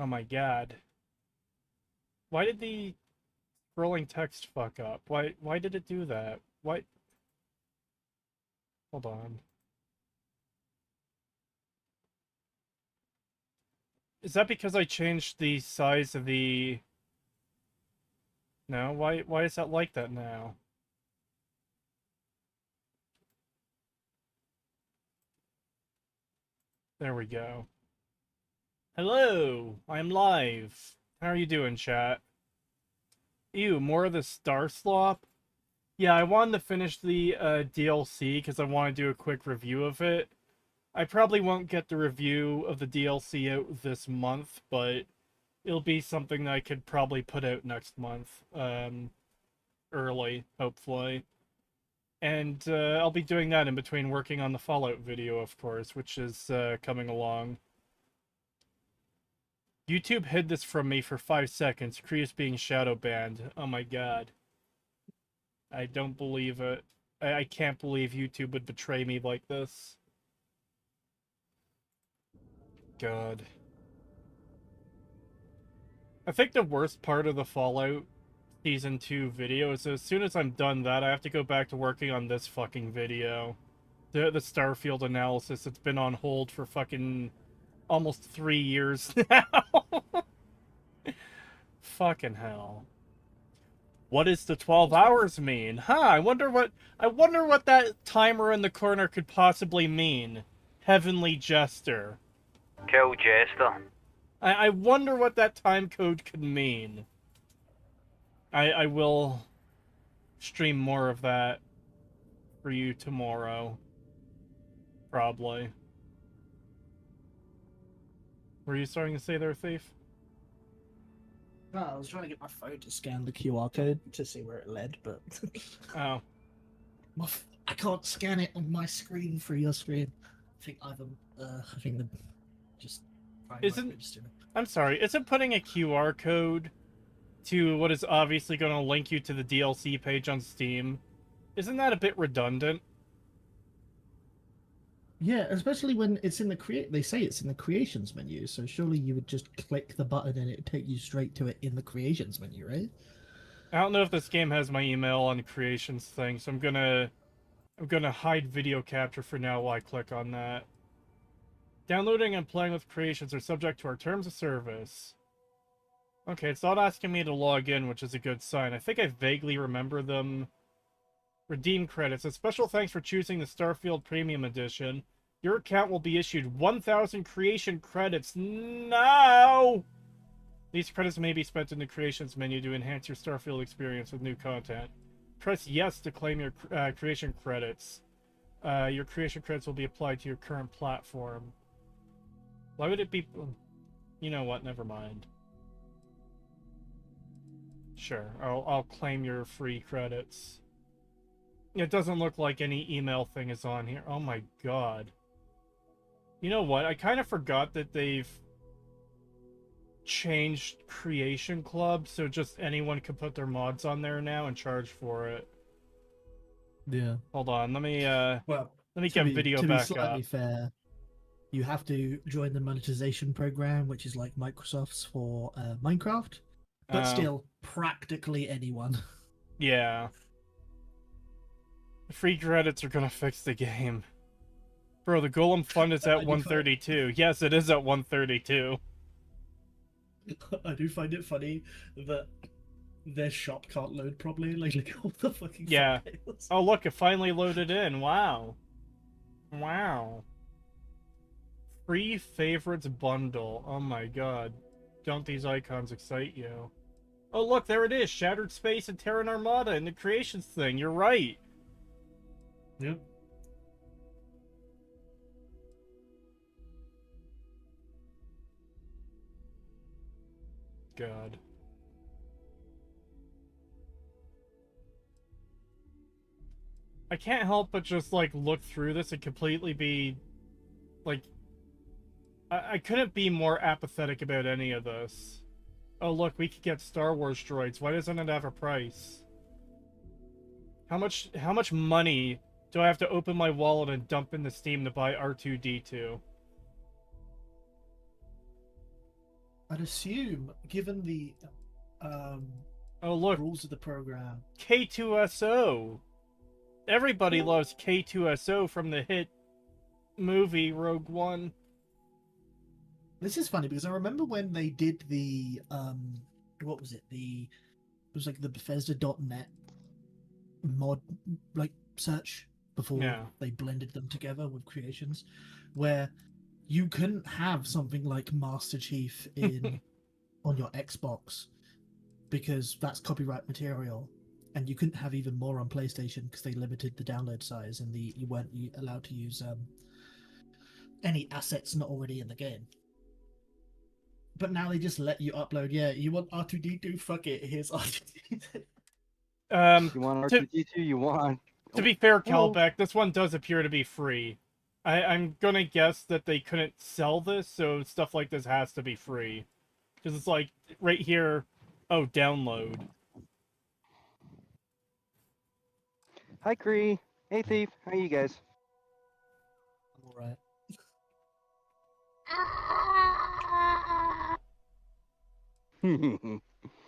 Oh my god. Why did the scrolling text fuck up? Why did it do that? Why? Hold on. Is that because I changed the size of the... No? Why is that like that now? There we go. Hello! I'm live. How are you doing, chat? Ew, more of the Star Slop? Yeah, I wanted to finish the DLC because I want to do a quick review of it. I probably won't get the review of the DLC out this month, but it'll be something that I could probably put out next month. Early, hopefully. And I'll be doing that in between working on the Fallout video, of course, which is coming along. YouTube hid this from me for 5 seconds. Creus being shadow banned. Oh my god. I don't believe it. I can't believe YouTube would betray me like this. God. I think the worst part of the Fallout Season 2 video is as soon as I'm done that, I have to go back to working on this fucking video. The Starfield analysis. It's been on hold for fucking almost 3 years now. Fucking hell. What does the 12 hours mean? Huh, I wonder what that timer in the corner could possibly mean. Heavenly Jester. Kill Jester. I wonder what that time code could mean. I will stream more of that for you tomorrow. Probably. Were you starting to say there, Thief? No, I was trying to get my phone to scan the QR code to see where it led, but Oh. I can't scan it on my screen through your screen. I think the just Isn't I'm sorry, isn't putting a QR code to what is obviously going to link you to the DLC page on Steam, isn't that a bit redundant? Yeah, especially when it's in the they say it's in the creations menu, so surely you would just click the button and it'd take you straight to it in the creations menu, right? I don't know if this game has my email on the creations thing, so I'm gonna hide video capture for now while I click on that. Downloading and playing with creations are subject to our terms of service. Okay, it's not asking me to log in, which is a good sign. I think I vaguely remember them. Redeem credits. A special thanks for choosing the Starfield Premium Edition. Your account will be issued 1,000 creation credits. No! These credits may be spent in the creations menu to enhance your Starfield experience with new content. Press yes to claim your creation credits. Your creation credits will be applied to your current platform. Why would it be... You know what? Never mind. Sure, I'll claim your free credits. It doesn't look like any email thing is on here. Oh my god. You know what? I kind of forgot that they've changed Creation Club, so just anyone can put their mods on there now and charge for it. Yeah. Hold on, let me get video to be back slightly up. fair, you have to join the monetization program, which is like Microsoft's for Minecraft, but still, practically anyone. Yeah. Free credits are gonna fix the game. Bro, the Golem Fund is at 132. Yes, it is at 132. I do find it funny that their shop can't load properly. Like, look at all the fucking yeah. thumbnails. Oh, look, it finally loaded in. Wow. Wow. Free favorites bundle. Oh my god. Don't these icons excite you? Oh, look, there it is. Shattered Space and Terran Armada and the Creations thing. You're right. Yep. God. I can't help but just, like, look through this and completely be, like... I couldn't be more apathetic about any of this. Oh, look, we could get Star Wars droids. Why doesn't it have a price? How much money do I have to open my wallet and dump into Steam to buy R2-D2? I'd assume, given the Oh look, rules of the program. K2SO. Everybody loves K2SO from the hit movie Rogue One. This is funny because I remember when they did the what was it? It was like the Bethesda.net mod like search before Yeah. they blended them together with creations, where you couldn't have something like Master Chief in on your Xbox because that's copyright material, and you couldn't have even more on PlayStation because they limited the download size and you weren't allowed to use any assets not already in the game. But now they just let you upload. Yeah, you want R2D2? Fuck it. Here's R2D2. You want to, R2D2? You want? to be fair, Hello. Calbeck, this one does appear to be free. I'm gonna guess that they couldn't sell this, so stuff like this has to be free. Because it's like, right here, oh, download. Hi, Cree. Hey, Thief. How are you guys? All right.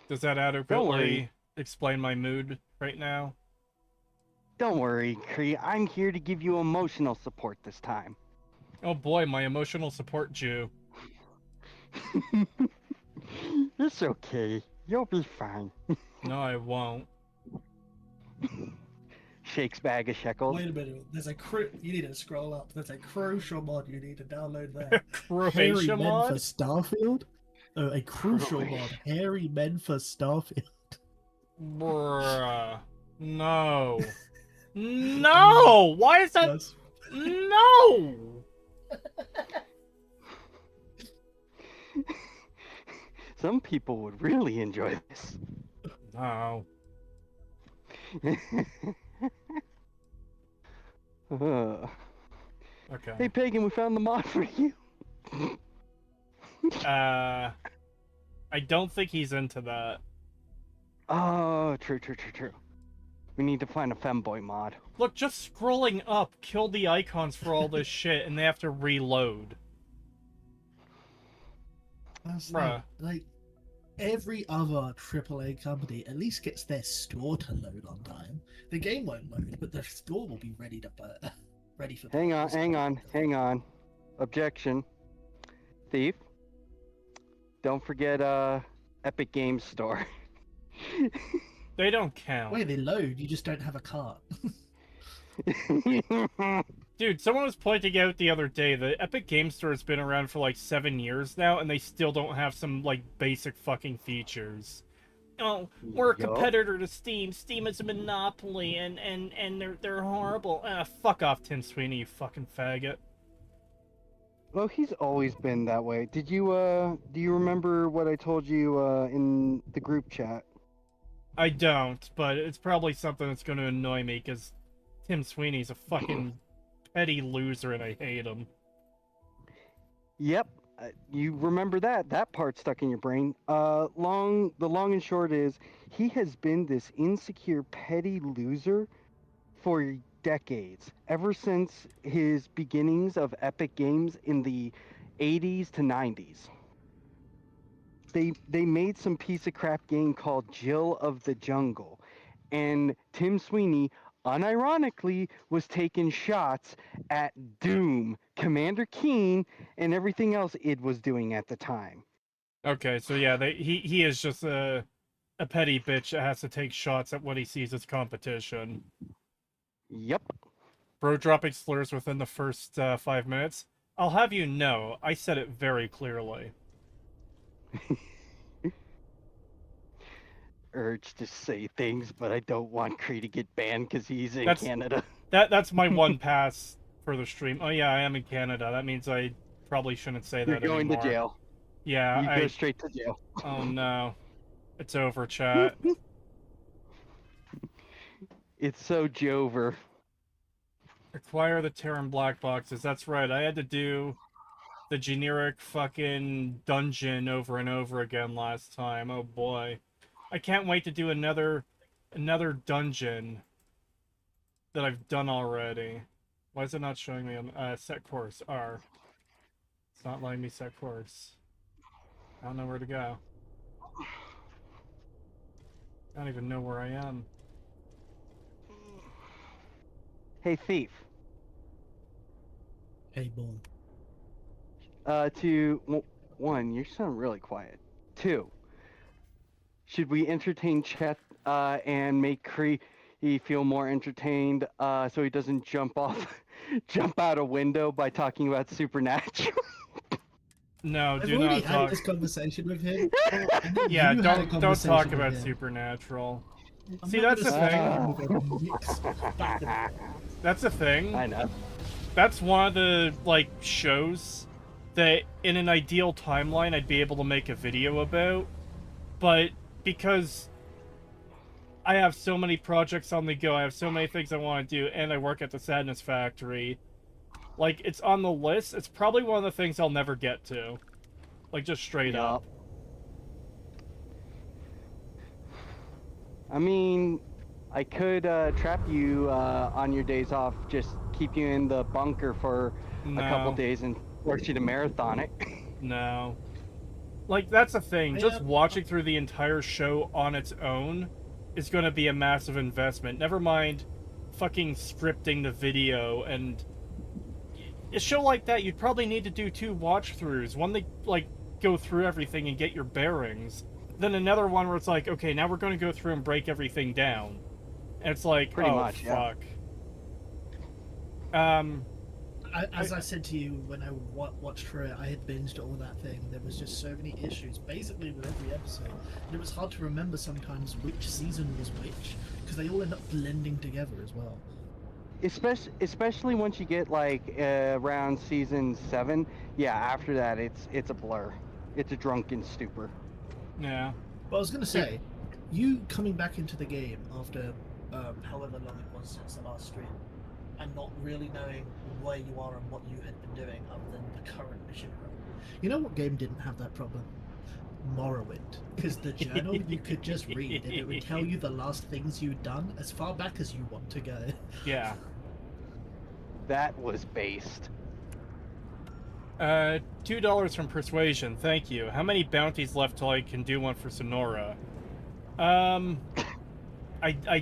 Does that adequately explain my mood right now? Don't worry, Cree. I'm here to give you emotional support this time. Oh boy, my emotional support Jew. It's okay. You'll be fine. No, I won't. Shakes bag of shekels. Wait a minute. You need to scroll up. There's a crucial mod you need to download there. Hairy Croatia Men mod? for Starfield? Oh, a crucial Croatia. mod. Hairy Men for Starfield. Bruh. No. No! Why is that? That's- No! Some people would really enjoy this. No. Uh, Okay. Hey, Pagan, we found the mod for you. I don't think he's into that. Oh, true. We need to find a femboy mod. Look, just scrolling up killed the icons for all this shit, and they have to reload. That's Bruh. like every other AAA company at least gets their store to load on time. The game won't load, but the store will be ready for. Hang purchase. on. Objection. Thief. Don't forget Epic Games Store. They don't count. Wait, they load. You just don't have a cart. Dude, someone was pointing out the other day that Epic Game Store has been around for like 7 years now, and they still don't have some like basic fucking features. Oh, we're a Yup. competitor to Steam. Steam is a monopoly, and they're horrible. Ah, fuck off, Tim Sweeney, you fucking faggot. Well, he's always been that way. Do you remember what I told you in the group chat? I don't, but it's probably something that's going to annoy me because Tim Sweeney's a fucking petty loser, and I hate him. Yep, you remember that. That part stuck in your brain. The long and short is he has been this insecure, petty loser for decades. Ever since his beginnings of Epic Games in the 80s to 90s. They made some piece of crap game called Jill of the Jungle, and Tim Sweeney unironically was taking shots at Doom, Commander Keen, and everything else it was doing at the time. Okay, so yeah, he is just a petty bitch that has to take shots at what he sees as competition. Yep. Bro dropping slurs within the first 5 minutes. I'll have you know, I said it very clearly. Urge to say things, but I don't want Cree to get banned because he's in That's- Canada. That's my one pass for the stream. Oh yeah, I am in Canada. That means I probably shouldn't say You're that going anymore. to jail. Yeah, You go straight to jail. Oh no. It's over, chat. It's so Jover. Acquire the Terran black boxes. That's right. I had to do the generic fucking dungeon over and over again last time. Oh boy. I can't wait to do another dungeon that I've done already. Why is it not showing me on set course? R. It's not letting me set course. I don't know where to go. I don't even know where I am. Hey, thief. Hey, boom. One, you sound really quiet. Two, should we entertain Chet and make Cree feel more entertained so he doesn't jump out a window by talking about Supernatural? No, I've do already not had talk. this conversation with him. And then Yeah, you had a don't talk conversation about with him. Supernatural. I'm See, not that's the gonna sit thing. here with a mixed back and forth. That's the thing. I know. That's one of the, like, shows that in an ideal timeline I'd be able to make a video about, but because I have so many projects on the go, I have so many things I want to do, and I work at the Sadness Factory, like, it's on the list. It's probably one of the things I'll never get to. Like, just straight up. Yup. I mean, I could trap you on your days off, just keep you in the bunker for a couple No. days and force you to marathon it. No. Like, that's the thing. Just Yeah. watching through the entire show on its own is going to be a massive investment. Never mind fucking scripting the video, and a show like that, you'd probably need to do 2 watch-throughs. One that, like, go through everything and get your bearings. Then another one where it's like, okay, now we're going to go through and break everything down. And it's like, Pretty oh, much, yeah. fuck. As I said to you when I watched through it, I had binged all that thing. There was just so many issues, basically with every episode. And it was hard to remember sometimes which season was which, because they all end up blending together as well. Especially once you get like around season 7, yeah. After that, it's a blur. It's a drunken stupor. Yeah. But I was gonna say, you coming back into the game after however long it was since the last stream, and not really knowing where you are and what you had been doing other than the current mission run. You know what game didn't have that problem? Morrowind. Because the journal you could just read and it would tell you the last things you'd done as far back as you want to go. Yeah. That was based. $2 from Persuasion, thank you. How many bounties left till I can do one for Sonora? I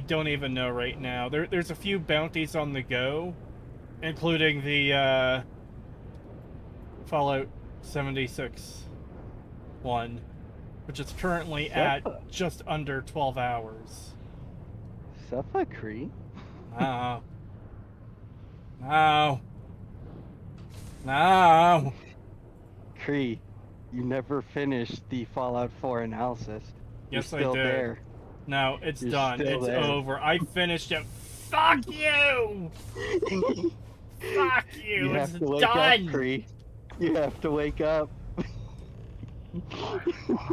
don't even know right now. There's a few bounties on the go, including the, Fallout 76 one, which is currently at just under 12 hours. Suffocree? No. No. No. Cree, you never finished the Fallout 4 analysis. Yes, You're still I did. there. No, it's You're done. still It's there. over. I finished it. Fuck you! Fuck you! You It's have to wake done! up, Cree. You have to wake up.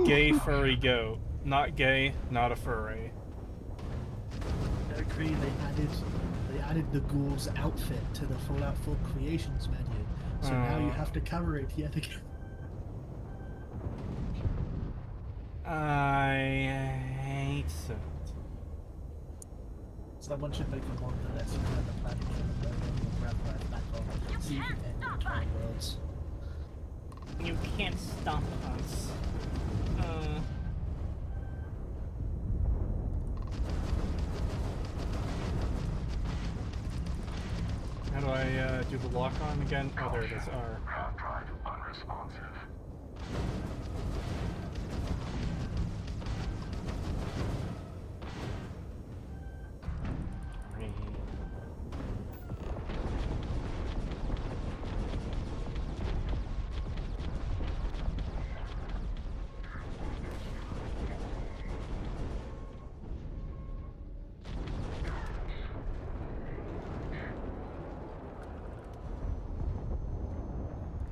Gay furry goat. Not gay, not a furry. Cree, they added the ghoul's outfit to the Fallout 4 creations menu. So now you have to cover it yet again. I hate it. Someone should make a mod that lets you have the planet and grab that back on. So you can end in 20 worlds. You can't stop us. How do I do the lock on again? Oh, there it is. R. Hard drive unresponsive.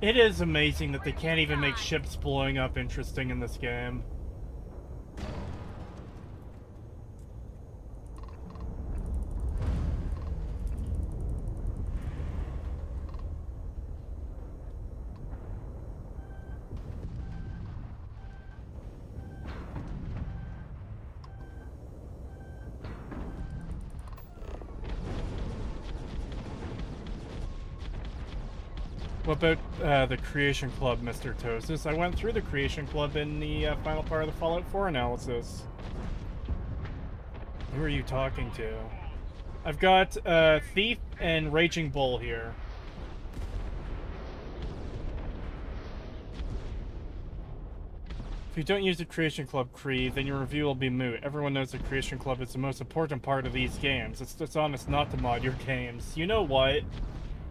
It is amazing that they can't even make ships blowing up interesting in this game. What about the Creation Club, Mr. Tosis? I went through the Creation Club in the final part of the Fallout 4 analysis. Who are you talking to? I've got Thief and Raging Bull here. If you don't use the Creation Club, Cree, then your review will be moot. Everyone knows the Creation Club is the most important part of these games. It's dishonest not to mod your games. You know what?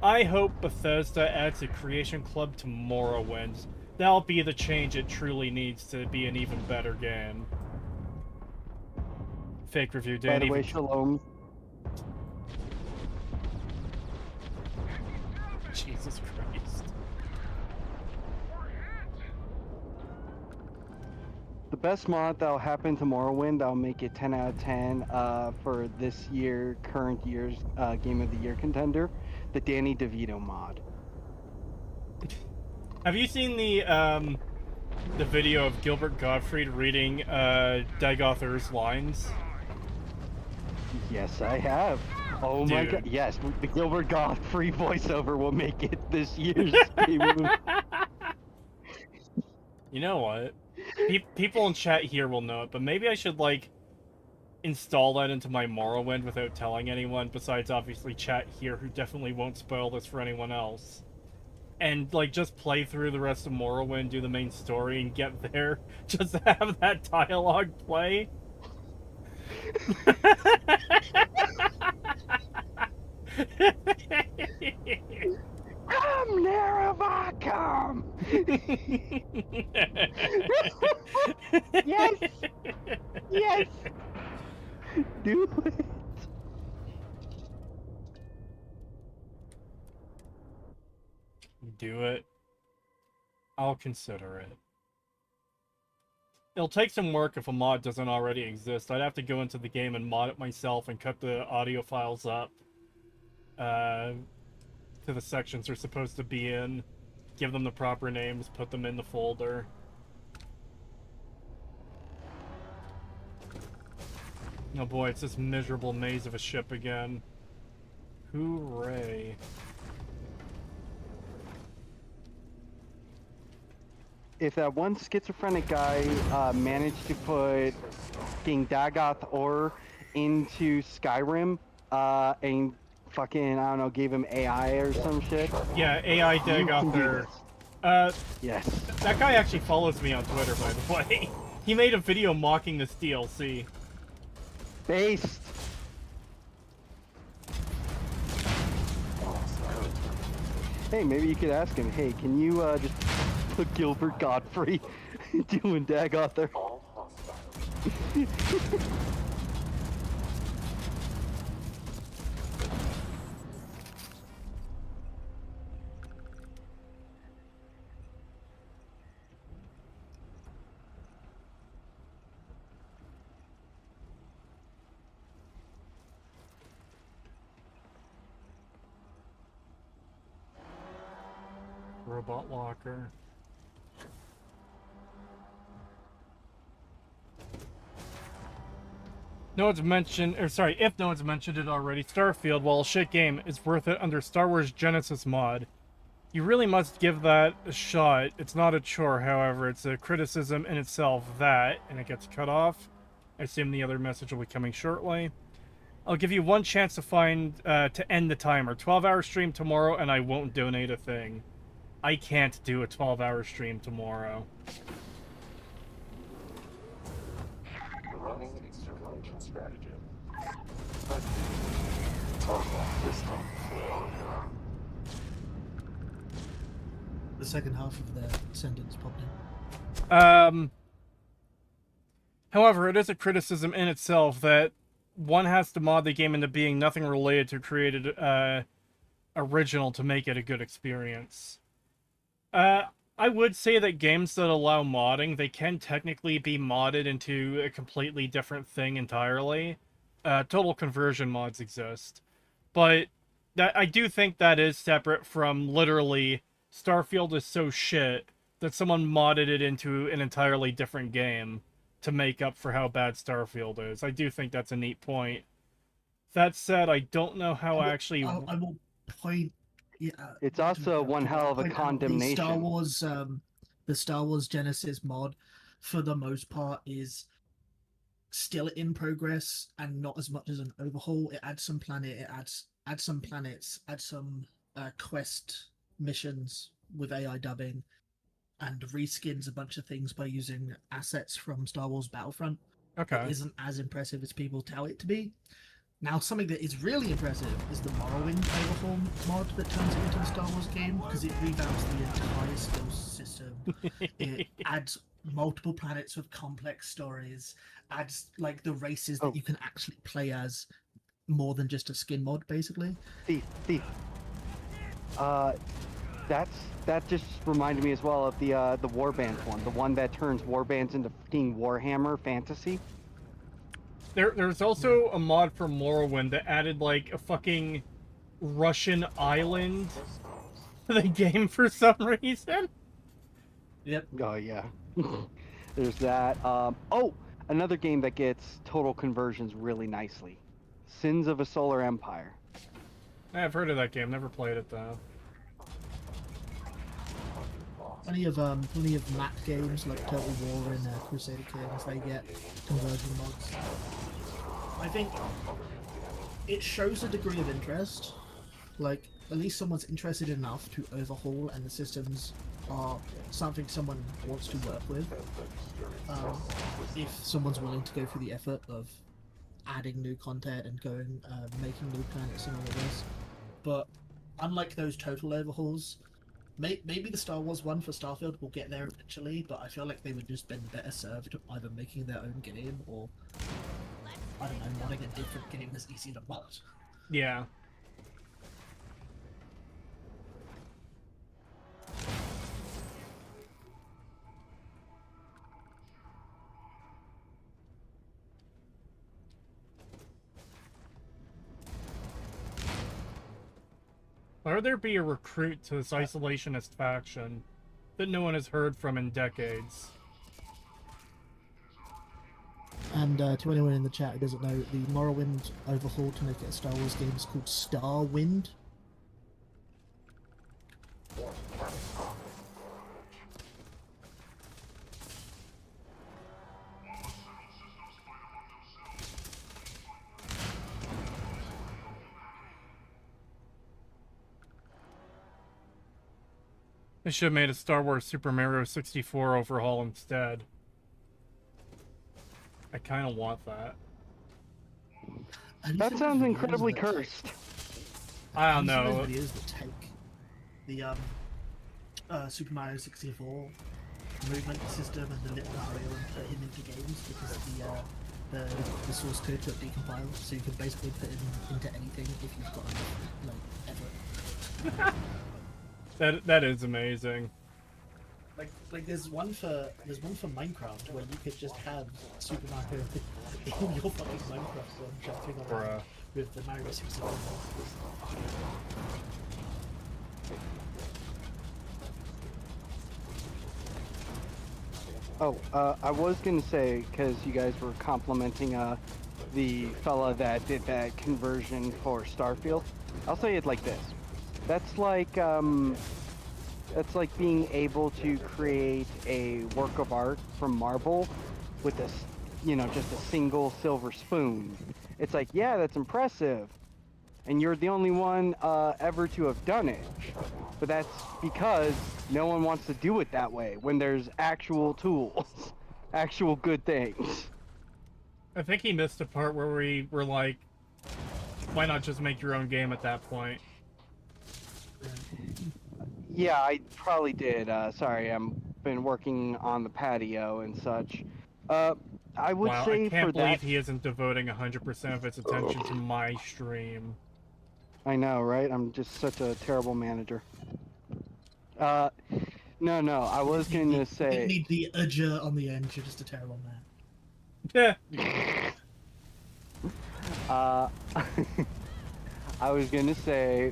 I hope Bethesda adds a Creation Club to Morrowind. That'll be the change it truly needs to be an even better game. Fake review, By Danny. the way, Shalom. Jesus Christ. The best mod that'll happen to Morrowind, I'll make it 10 out of 10 for this year, current year's Game of the Year contender, the Danny DeVito mod. Have you seen the video of Gilbert Gottfried reading Dagoth's lines? Yes, I have. Oh my Dude. god, yes, the Gilbert Godfrey voiceover will make it this year's Game of... You know what? People in chat here will know it, but maybe I should, like, install that into my Morrowind without telling anyone, besides obviously chat here, who definitely won't spoil this for anyone else. And, like, just play through the rest of Morrowind, do the main story, and get there, just to have that dialogue play. Come near come! Yes! Yes! Do it! Do it. I'll consider it. It'll take some work if a mod doesn't already exist. I'd have to go into the game and mod it myself and cut the audio files up to the sections they're supposed to be in, give them the proper names, put them in the folder. Oh boy, it's this miserable maze of a ship again. Hooray. If that one schizophrenic guy managed to put King Dagoth Ore into Skyrim and fucking, I don't know, gave him AI or some shit. Yeah, AI you can Dagoth do there. this. Yes. That guy actually follows me on Twitter, by the way. He made a video mocking this DLC. Based. Hey, maybe you could ask him, hey, can you just put Gilbert Godfrey doing Dagoth there? Robot locker. No one's mentioned, or sorry, if no one's mentioned it already, Starfield, while a shit game, is worth it under Star Wars Genesis mod. You really must give that a shot. It's not a chore, however. It's a criticism in itself that, and it gets cut off. I assume the other message will be coming shortly. I'll give you one chance to end the timer. 12-hour stream tomorrow, and I won't donate a thing. I can't do a 12-hour stream tomorrow. Running circulation strategy. Total system failure. The second half of their sentence popped in. However, it is a criticism in itself that one has to mod the game into being nothing related to created original to make it a good experience. I would say that games that allow modding, they can technically be modded into a completely different thing entirely. Total conversion mods exist. But that I do think that is separate from literally Starfield is so shit that someone modded it into an entirely different game to make up for how bad Starfield is. I do think that's a neat point. That said, I don't know how I actually... will point Yeah, It's also one hell of a point out condemnation. The Star Wars Genesis mod, for the most part, is still in progress and not as much as an overhaul. It adds some planet, adds some planets, adds some quest missions with AI dubbing, and reskins a bunch of things by using assets from Star Wars Battlefront. It Okay. isn't as impressive as people tell it to be. Now, something that is really impressive is the Morrowind overhaul mod that turns it into the Star Wars game, because it revamps the entire skills system. It adds multiple planets with complex stories, adds like the races that Oh. you can actually play as, more than just a skin mod, basically. Thief. That just reminded me as well of the Warbands one, the one that turns Warbands into fucking Warhammer Fantasy. There's also a mod for Morrowind that added like a fucking Russian island to the game for some reason. Yep. Oh yeah. There's that. Oh, another game that gets total conversions really nicely. Sins of a Solar Empire. I've heard of that game, never played it though. Plenty of map games like Total War and Crusader Kings, they get conversion mods. I think it shows a degree of interest. Like, at least someone's interested enough to overhaul, and the systems are something someone wants to work with. If someone's willing to go through the effort of adding new content and going, making new planets and all of this. But unlike those total overhauls, maybe the Star Wars one for Starfield will get there eventually, but I feel like they would just been better served either making their own game or, I don't know, modding a different game that's easy to mod. Yeah. Why would there be a recruit to this isolationist faction that no one has heard from in decades? And to anyone in the chat who doesn't know, the Morrowind overhaul to make it a Star Wars game is called Starwind. They should have made a Star Wars Super Mario 64 overhaul instead. I kind of want that. That sounds incredibly cursed. I don't know. Those videos that take the Super Mario 64 movement system and the little Mario and put him into games, because the source code got decompiled, so you can basically put him into anything if you've got enough, like, effort. That is amazing. Like there's one for Minecraft where you could just have Super Mario in your fucking Minecraft one jumping around with the Mario 64. Oh, I was gonna say, because you guys were complimenting the fella that did that conversion for Starfield. I'll say it like this: that's like being able to create a work of art from marble with a, just a single silver spoon. It's like, yeah, that's impressive, and you're the only one ever to have done it. But that's because no one wants to do it that way when there's actual tools, actual good things. I think he missed a part where we were like, why not just make your own game at that point? Yeah, I probably did. Sorry, I've been working on the patio and such. I would Wow, say I can't for believe that... he isn't devoting 100% of its attention to my stream. I know, right? I'm just such a terrible manager. No, I was going to say... You didn't need the udger on the end, you're just a terrible Yeah. man. I was going to say...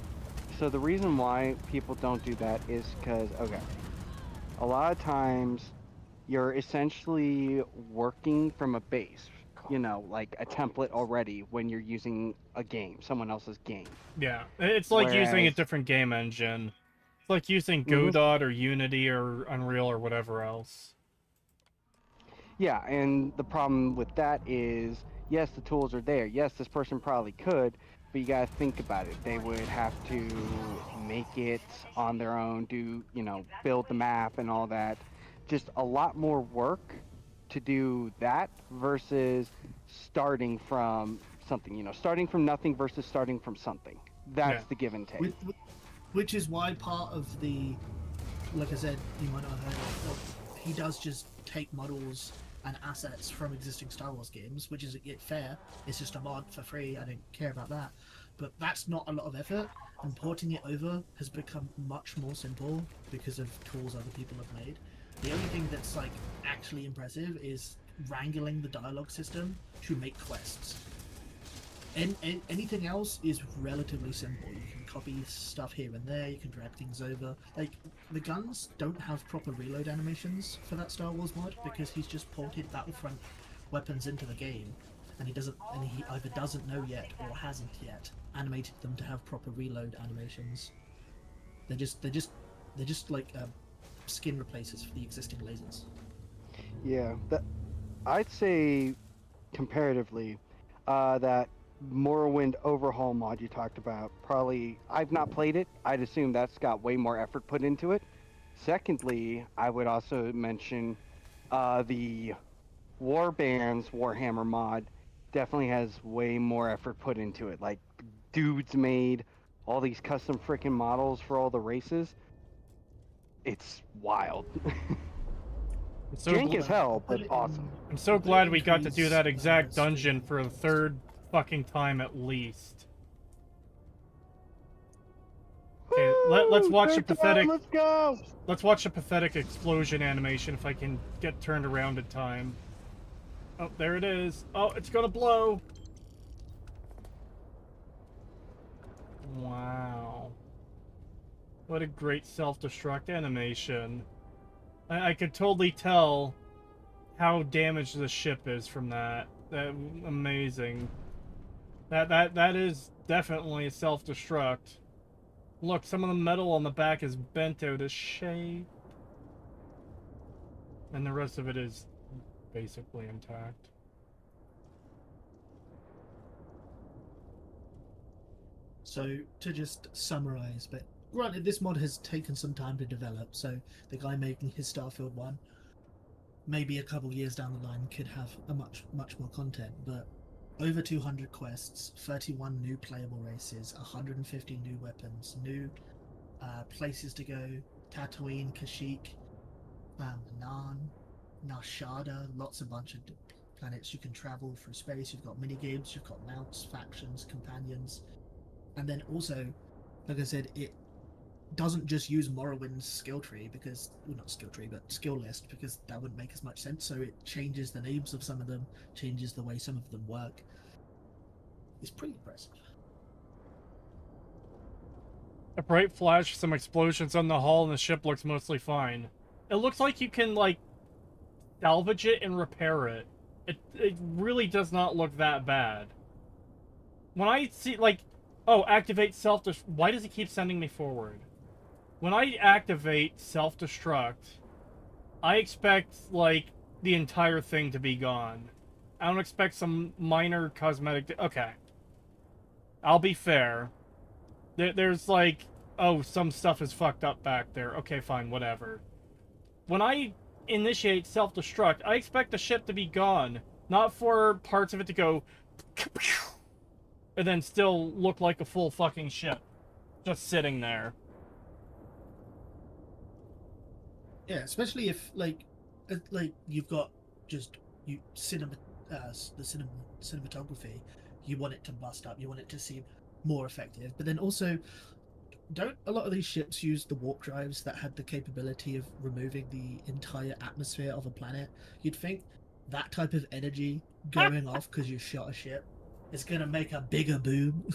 So the reason why people don't do that is because, okay, a lot of times you're essentially working from a base, you know, like a template already when you're using a game, someone else's game. Yeah, it's like using a Whereas- different game engine. It's like using Mhm. Godot or Unity or Unreal or whatever else. Yeah, and the problem with that is, yes, the tools are there. Yes, this person probably could, but you gotta think about it. They would have to make it on their own, do, you know, build the map and all that. Just a lot more work to do that versus starting from something, you know, starting from nothing versus starting from something. That's Yeah. the give and take. Which is why part of the, like I said, you might not have heard of, he does just take models and assets from existing Star Wars games, which is fair. It's just a mod for free. I don't care about that. But that's not a lot of effort, and porting it over has become much more simple because of tools other people have made. The only thing that's like actually impressive is wrangling the dialogue system to make quests. And anything else is relatively simple. You can copy stuff here and there, you can drag things over. Like, the guns don't have proper reload animations for that Star Wars mod because he's just ported Battlefront weapons into the game, and he either doesn't know yet or hasn't yet animated them to have proper reload animations. They're just like skin replacers for the existing lasers. Yeah, I'd say comparatively, that Morrowind overhaul mod you talked about, probably, I've not played it. I'd assume that's got way more effort put into it. Secondly, I would also mention the Warbands Warhammer mod definitely has way more effort put into it. Like, dudes made all these custom freaking models for all the races. It's wild. So Jank as hell, but awesome. I'm so glad we got to do that exact dungeon for the third fucking time at least. Okay, let's watch the pathetic. Let's go. Let's watch the pathetic explosion animation if I can get turned around in time. Oh, there it is. Oh, it's gonna blow. Wow. What a great self-destruct animation. I could totally tell how damaged the ship is from that. Amazing. That is definitely a self-destruct. Look, some of the metal on the back is bent out of shape. And the rest of it is basically intact. So, to just summarize, but granted, this mod has taken some time to develop, so the guy making his Starfield one, maybe a couple years down the line, could have a much more content, but over 200 quests, 31 new playable races, 150 new weapons, new places to go, Tatooine, Kashyyyk, Naan, Nashada, bunch of planets you can travel through space. You've got mini games, you've got mounts, factions, companions, and then also, like I said, it doesn't just use Morrowind's skill tree because, well, not skill tree, but skill list, because that wouldn't make as much sense. So it changes the names of some of them, changes the way some of them work. It's pretty impressive. A bright flash, some explosions on the hull, and the ship looks mostly fine. It looks like you can, like, salvage it and repair it. It really does not look that bad. When I see, like, oh, activate self-destruct. Why does it keep sending me forward? When I activate self-destruct, I expect, like, the entire thing to be gone. I don't expect some minor cosmetic... Okay. I'll be fair. There's, like, oh, some stuff is fucked up back there. Okay, fine, whatever. When I initiate self-destruct, I expect the ship to be gone. Not for parts of it to go... and then still look like a full fucking ship. Just sitting there. Yeah, especially if like you've got just the cinematography, you want it to bust up, you want it to seem more effective, but then also, don't a lot of these ships use the warp drives that had the capability of removing the entire atmosphere of a planet? You'd think that type of energy going off because you shot a ship is gonna make a bigger boom.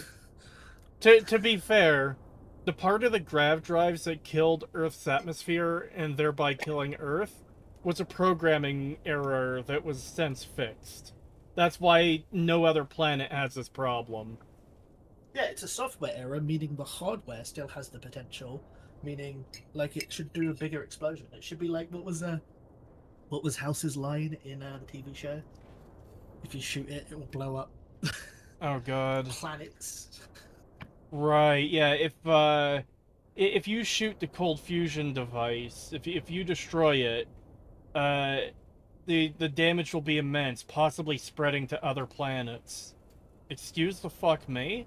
To be fair, the part of the grav drives that killed Earth's atmosphere and thereby killing Earth was a programming error that was since fixed. That's why no other planet has this problem. Yeah, it's a software error, meaning the hardware still has the potential, meaning like it should do a bigger explosion. It should be like what was House's line in the TV show? If you shoot it, it will blow up Oh god. planets. Right, yeah, if you shoot the cold fusion device, if you destroy it, the damage will be immense, possibly spreading to other planets. Excuse the fuck me?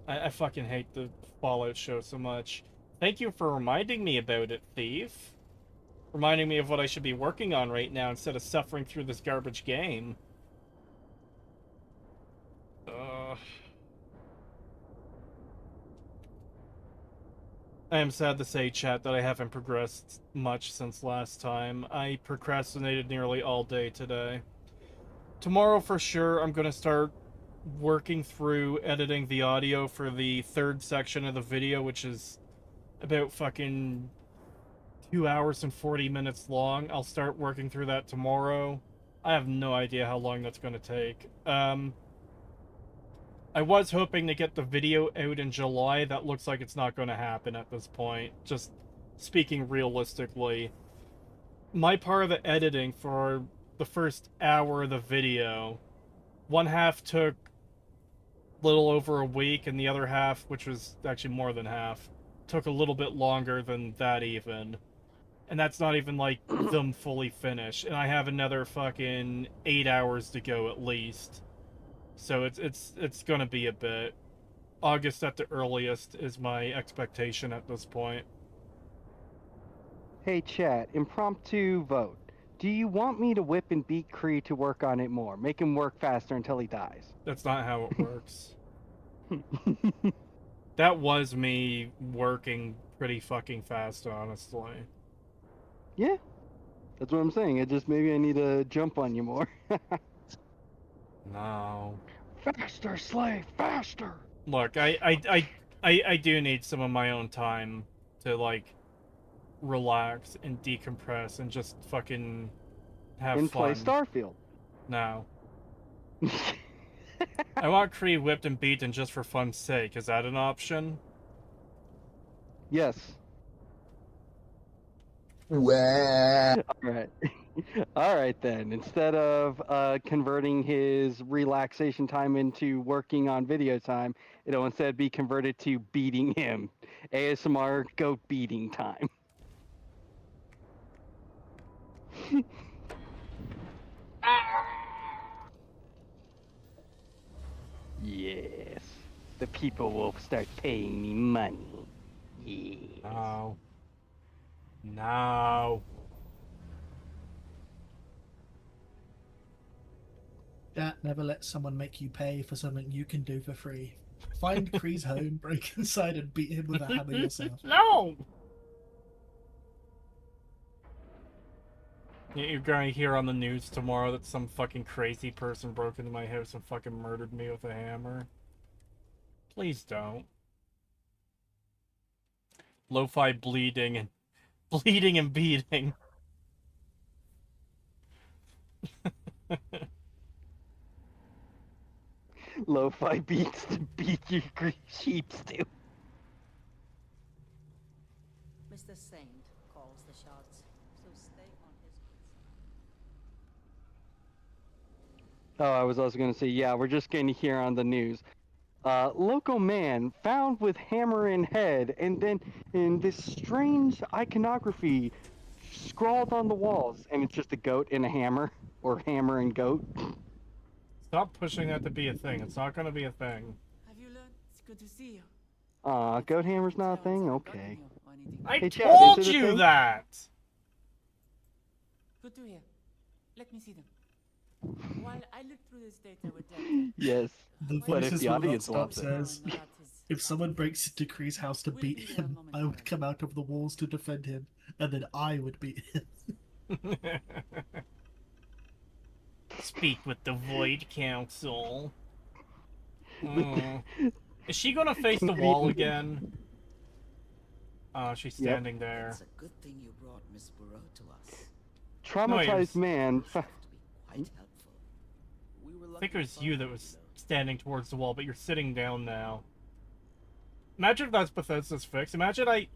I fucking hate the Fallout show so much. Thank you for reminding me about it, Thief. Reminding me of what I should be working on right now instead of suffering through this garbage game. I am sad to say, chat, that I haven't progressed much since last time. I procrastinated nearly all day today. Tomorrow, for sure, I'm gonna start working through editing the audio for the third section of the video, which is about fucking 2 hours and 40 minutes long. I'll start working through that tomorrow. I have no idea how long that's gonna take. I was hoping to get the video out in July. That looks like it's not going to happen at this point. Just speaking realistically. My part of the editing for the first hour of the video, one half took a little over a week, and the other half, which was actually more than half, took a little bit longer than that even. And that's not even, like, them fully finished. And I have another fucking 8 hours to go at least. So it's gonna be a bit. August at the earliest is my expectation at this point. Hey, chat, impromptu vote. Do you want me to whip and beat Kree to work on it more? Make him work faster until he dies. That's not how it works. That was me working pretty fucking fast, honestly. Yeah, that's what I'm saying. It just maybe I need to jump on you more. No. Faster, slave, faster! Look, I do need some of my own time to, like, relax and decompress and just fucking have And fun. play Starfield. No. I want Kree whipped and beaten just for fun's sake. Is that an option? Yes. Wow. Alright. Alright then. Instead of converting his relaxation time into working on video time, it'll instead be converted to beating him. ASMR goat beating time. Yes. The people will start paying me money. Yes. No. No. That never let someone make you pay for something you can do for free. Find Kree's home, break inside, and beat him with a hammer yourself. No! You're gonna hear on the news tomorrow that some fucking crazy person broke into my house and fucking murdered me with a hammer. Please don't. Lo-fi bleeding and beating. Lo-fi beats to beat your sheep stew. Mr. Saint calls the shots, so stay on his good side. Oh, I was also going to say, yeah, we're just going to hear on the news. Local man found with hammer in head, and then in this strange iconography scrawled on the walls, and it's just a goat and a hammer, or hammer and goat. Stop pushing that to be a thing. It's not gonna be a thing. Have you learned? It's good to see you. Goat hammer's not a thing? Okay. I Hey, Chad, told is it a you thing? that! Good to hear. Let me see them. While I look through this data with them, Yes. The But if voices the will not audience stop wants it. says, if someone breaks into Kree's house to beat him, I would come out of the walls to defend him, and then I would beat him. Speak with the Void Council. Is she gonna face the wall again? Oh, she's standing there. It's a good thing you brought Miss Burrow to us. Traumatized yes. man. Have to be quite helpful. think it was you that was standing towards the wall, but you're sitting down now. Imagine if that's Bethesda's fix. Imagine I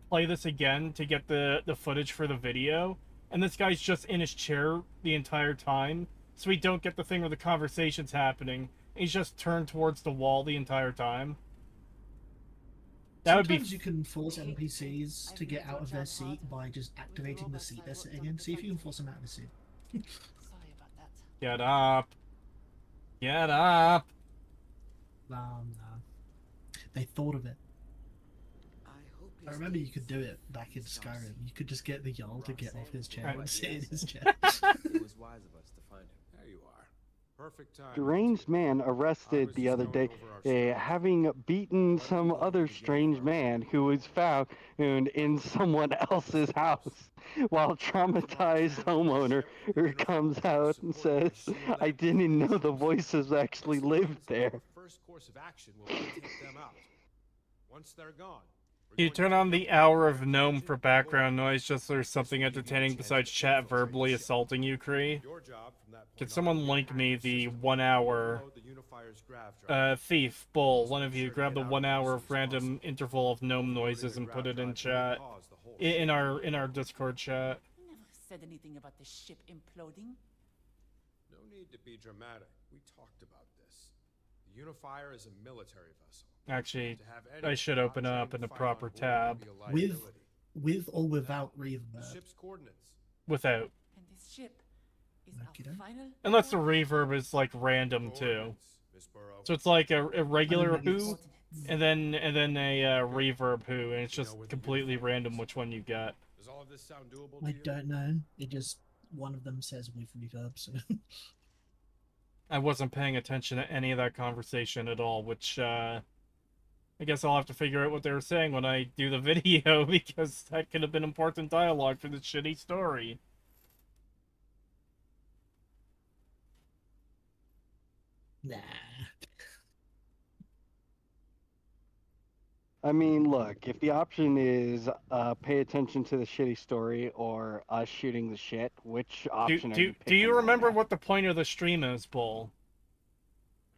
play this again to get the footage for the video, and this guy's just in his chair the entire time, so we don't get the thing where the conversation's happening. He's just turned towards the wall the entire time. That would be. Sometimes you can force NPCs to get out of their seat by just activating the seat they're sitting in. See if you can force them out of the seat. Sorry about that. Get up. Get up. No. They thought of it. I remember you could do it back in Skyrim. You could just get the Jarl to get off his chair and sit in his chair. It was wise of us to find him. There you are. Perfect time. Deranged man arrested the other day, having beaten some other strange man who was found in someone else's house, while traumatized homeowner comes out and says, "I didn't know the voices actually lived there." First course of action will be to take them out. Once they're gone. You turn on the hour of gnome for background noise just so there's something entertaining besides chat verbally assaulting you, Kree. Can someone link me the 1 hour thief, bull, one of you grab the 1 hour of random interval of gnome noises and put it in chat. In our Discord chat. You never said anything about the ship imploding. No need to be dramatic. We talked about this. The Unifier is a military vessel. Actually, I should open up in the proper tab. With or without reverb? The ship's coordinates. Without. And this ship is Okey-doke. our final. Unless the reverb is like random too. So it's like a regular who, and then a reverb who, and it's just completely random which one you get. Does all of this sound doable to I you? don't know. It just one of them says with reverb, so I wasn't paying attention to any of that conversation at all, which I guess I'll have to figure out what they were saying when I do the video, because that could have been important dialogue for this shitty story. nah. I mean, look, if the option is pay attention to the shitty story or us shooting the shit, which option are you Do picking you right remember now? what the point of the stream is, Bull?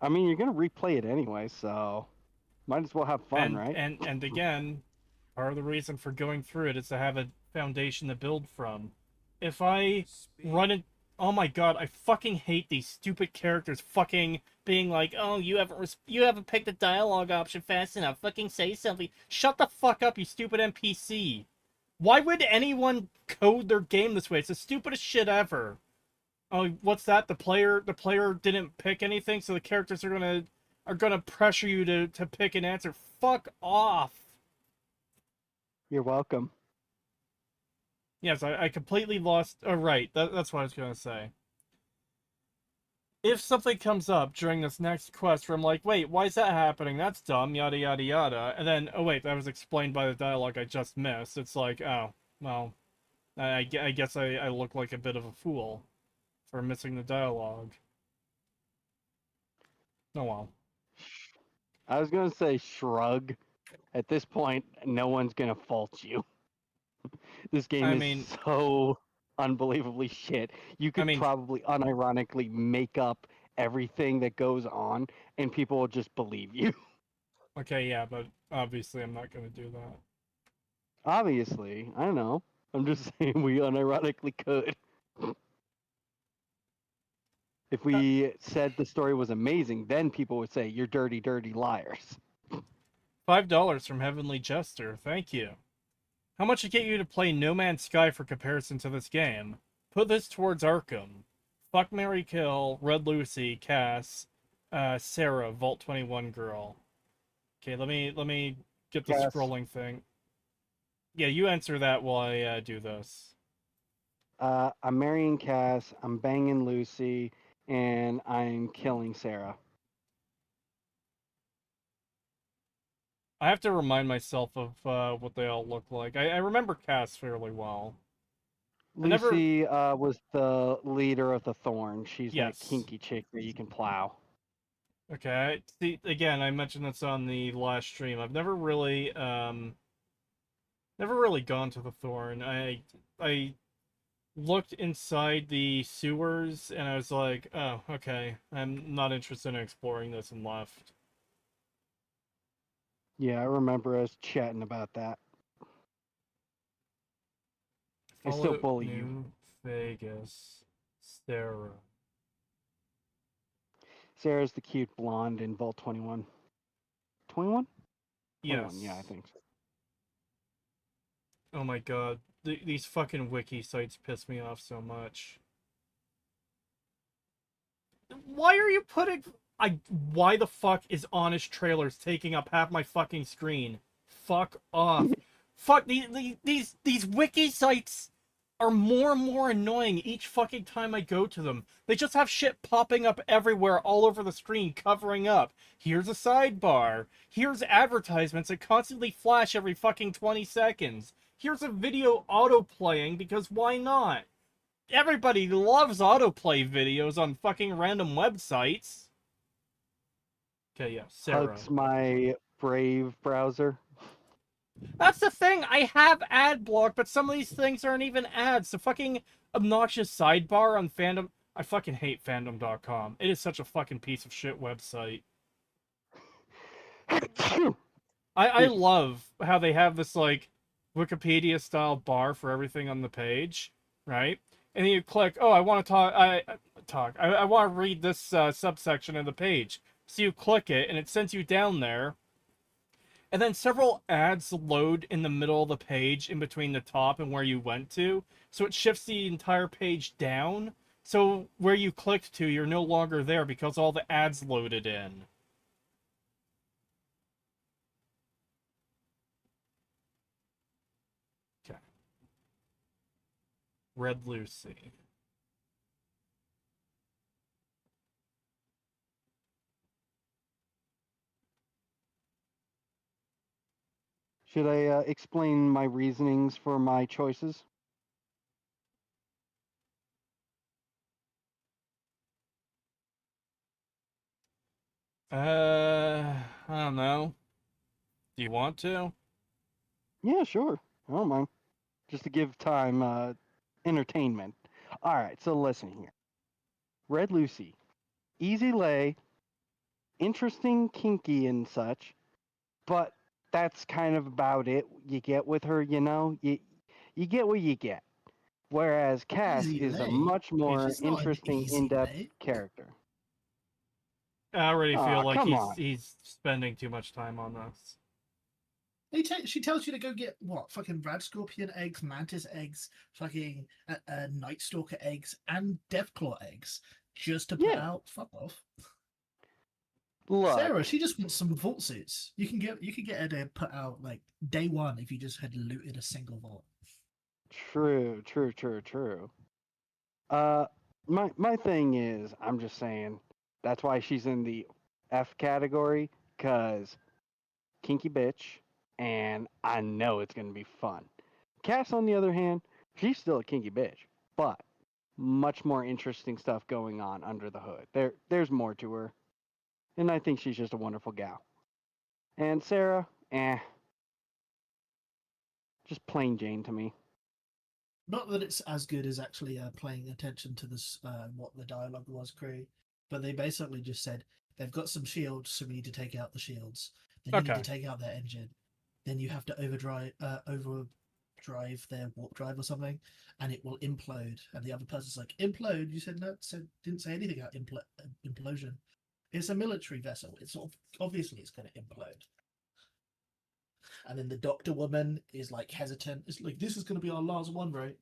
I mean, you're gonna replay it anyway, so might as well have fun, right? And again, part of the reason for going through it is to have a foundation to build from. If I run it, oh my god, I fucking hate these stupid characters fucking being like, oh, you haven't picked the dialogue option fast enough. Fucking say something. Shut the fuck up, you stupid NPC. Why would anyone code their game this way? It's the stupidest shit ever. Oh, what's that? The player didn't pick anything, so the characters are gonna pressure you to pick an answer. Fuck off. You're welcome. Yes, I completely lost. Oh, right. That's what I was gonna say. If something comes up during this next quest where I'm like, wait, why is that happening? That's dumb, yada yada yada. And then, oh wait, that was explained by the dialogue I just missed. It's like, oh, well, I guess I look like a bit of a fool for missing the dialogue. Oh well. I was gonna say shrug. At this point, no one's gonna fault you. This game I is mean- so unbelievably shit. You could mean- probably unironically make up everything that goes on, and people will just believe you. Okay, yeah, but obviously I'm not gonna do that. Obviously, I know. I'm just saying we unironically could. If we said the story was amazing, then people would say, you're dirty, dirty liars. $5 from Heavenly Jester, thank you. How much to get you to play No Man's Sky for comparison to this game? Put this towards Arkham. Fuck, Marry, Kill, Red Lucy, Cass, Sarah, Vault 21 Girl. Okay, let me get the Cass. scrolling thing. Yeah, you answer that while I do this. I'm marrying Cass, I'm banging Lucy, and I'm killing Sarah. I have to remind myself of what they all look like. I remember Cass fairly well. I never- Lucy was the leader of the Thorn. She's Yes. that kinky chick that you can plow. Okay, see, again, I mentioned this on the last stream. I've never really gone to the Thorn. I looked inside the sewers, and I was like, oh, okay, I'm not interested in exploring this, and left. Yeah, I remember us chatting about that. I still Fallout bully you. New Vegas. Sarah. Sarah's the cute blonde in Vault 21. 21? 21, Yes. yeah, I think so. Oh my god. These fucking wiki sites piss me off so much. Why are you putting... Why the fuck is Honest Trailers taking up half my fucking screen? Fuck off. Fuck, these wiki sites are more and more annoying each fucking time I go to them. They just have shit popping up everywhere all over the screen covering up. Here's a sidebar. Here's advertisements that constantly flash every fucking 20 seconds. Here's a video auto-playing because why not? Everybody loves autoplay videos on fucking random websites. Okay, yeah, Sarah. Hugs my Brave browser. That's the thing, I have ad block, but some of these things aren't even ads. The fucking obnoxious sidebar on fandom... I fucking hate fandom.com. It is such a fucking piece of shit website. I love how they have this, like, Wikipedia-style bar for everything on the page, right? And then you click, oh, I want to I want to read this subsection of the page. So you click it, and it sends you down there. And then several ads load in the middle of the page in between the top and where you went to. So it shifts the entire page down. So where you clicked to, you're no longer there because all the ads loaded in. Okay. Red Lucy. Should I explain my reasonings for my choices? I don't know. Do you want to? Yeah, sure. I don't mind. Just to give time entertainment. All right, so listen here. Red Lucy, easy lay, interesting, kinky, and such, but that's kind of about it. You get with her, you know. You get what you get. Whereas Cass Easy is a lay. much more She's not an interesting, easy in-depth lay. character. I already feel Aw, like come on. he's spending too much time on this. She tells you to go get what? Fucking rad scorpion eggs, mantis eggs, fucking night stalker eggs, and deathclaw eggs, just to put Yeah. out. Fuck off. Look, Sarah, she just wants some vault suits. You can get her to put out like day one if you just had looted a single vault. true, true, true, true. My thing is, I'm just saying, that's why she's in the F category, cause kinky bitch, and I know it's gonna be fun. Cass, on the other hand, she's still a kinky bitch, but much more interesting stuff going on under the hood. There's more to her, and I think she's just a wonderful gal. And Sarah, just plain Jane to me. Not that it's as good as actually paying attention to this, what the dialogue was, Cree, but they basically just said they've got some shields, so we need to take out the shields. Then you need Okay. to take out their engine. Then you have to overdrive their warp drive or something, and it will implode. And the other person's like, implode? You said no, didn't say anything about implosion. It's a military vessel. It's obviously it's going to implode. And then the doctor woman is like hesitant. It's like, this is going to be our last one, right?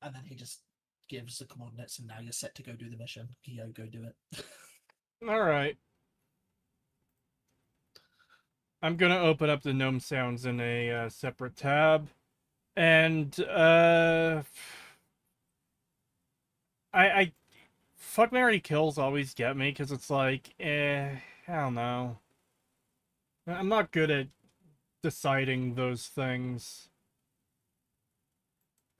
And then he just gives the coordinates, and now you're set to go do the mission. Go do it. Alright. I'm gonna open up the gnome sounds in a separate tab. And, I fuck, marry, kills always get me, because it's like, I don't know. I'm not good at deciding those things.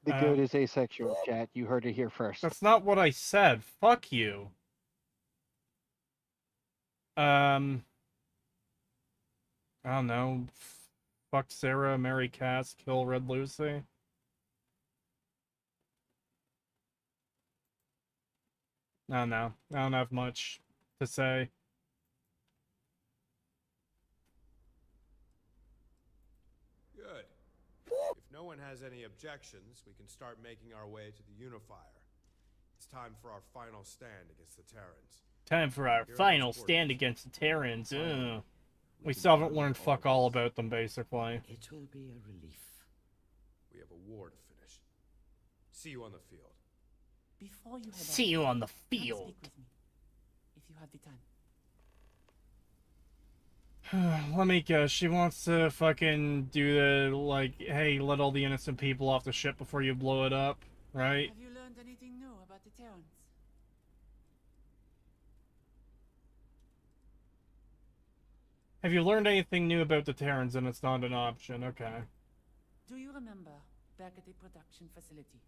The good is asexual, chat. You heard it here first. That's not what I said. Fuck you. I don't know. Fuck Sarah, marry Cass, kill Red Lucy. I don't know. I don't have much to say. Good. If no one has any objections, we can start making our way to the Unifier. It's time for our final stand against the Terrans. Time for our Here are final those stand coordinates. against the Terrans. Finally, Ugh. We can still haven't finally learned go fuck over all this. about them, basically. It will be a relief. We have a war to finish. See you on the field. Before you head See out, you on the come field. speak with me, if you have the time. Let me guess. She wants to fucking do the, like, hey, let all the innocent people off the ship before you blow it up, right? Have you learned anything new about the Terrans? Have you learned anything new about the Terrans and it's not an option? Okay. Do you remember back at the production facility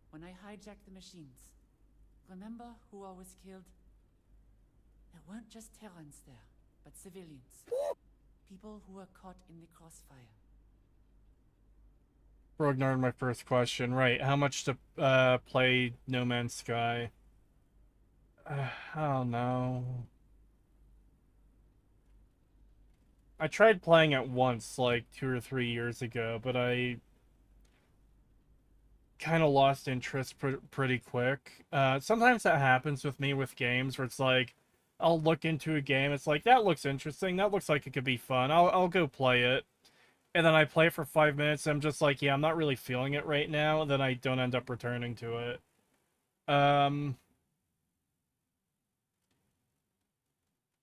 when I hijacked the machines? Remember who all was killed? There weren't just Terrans there, but civilians. People who were caught in the crossfire. Bro ignored my first question. Right, how much to play No Man's Sky? I don't know. I tried playing it once, like 2 or 3 years ago, but I kind of lost interest pretty quick. Sometimes that happens with me with games where it's like, I'll look into a game, it's like, that looks interesting, that looks like it could be fun, I'll go play it. And then I play it for 5 minutes, and I'm just like, yeah, I'm not really feeling it right now, and then I don't end up returning to it.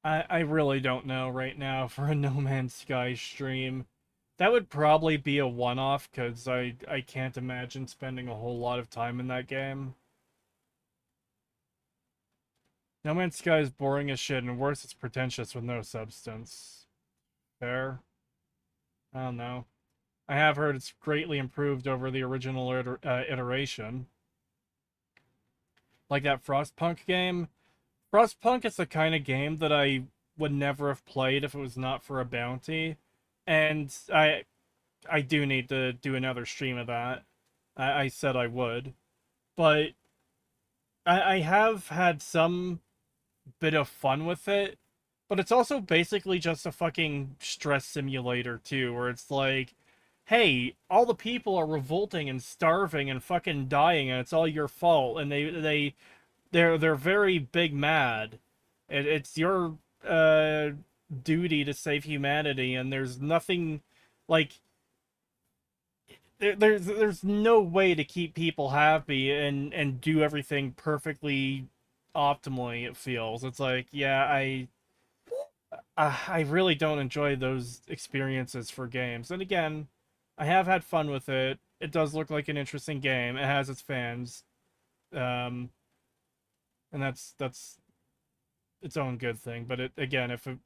I really don't know right now for a No Man's Sky stream. That would probably be a one-off, because I can't imagine spending a whole lot of time in that game. No Man's Sky is boring as shit, and worse, it's pretentious with no substance. Fair? I don't know. I have heard it's greatly improved over the original iteration. Like that Frostpunk game. Frostpunk is the kind of game that I would never have played if it was not for a bounty. And I do need to do another stream of that. I said I would. But I have had some bit of fun with it. But it's also basically just a fucking stress simulator too, where it's like, hey, all the people are revolting and starving and fucking dying, and it's all your fault, and they're very big mad. It's your duty to save humanity, and there's nothing like there's no way to keep people happy and do everything perfectly optimally. It feels it's like, yeah, I really don't enjoy those experiences for games. And again, I have had fun with it. It does look like an interesting game. It has its fans. And that's its own good thing. But again, if it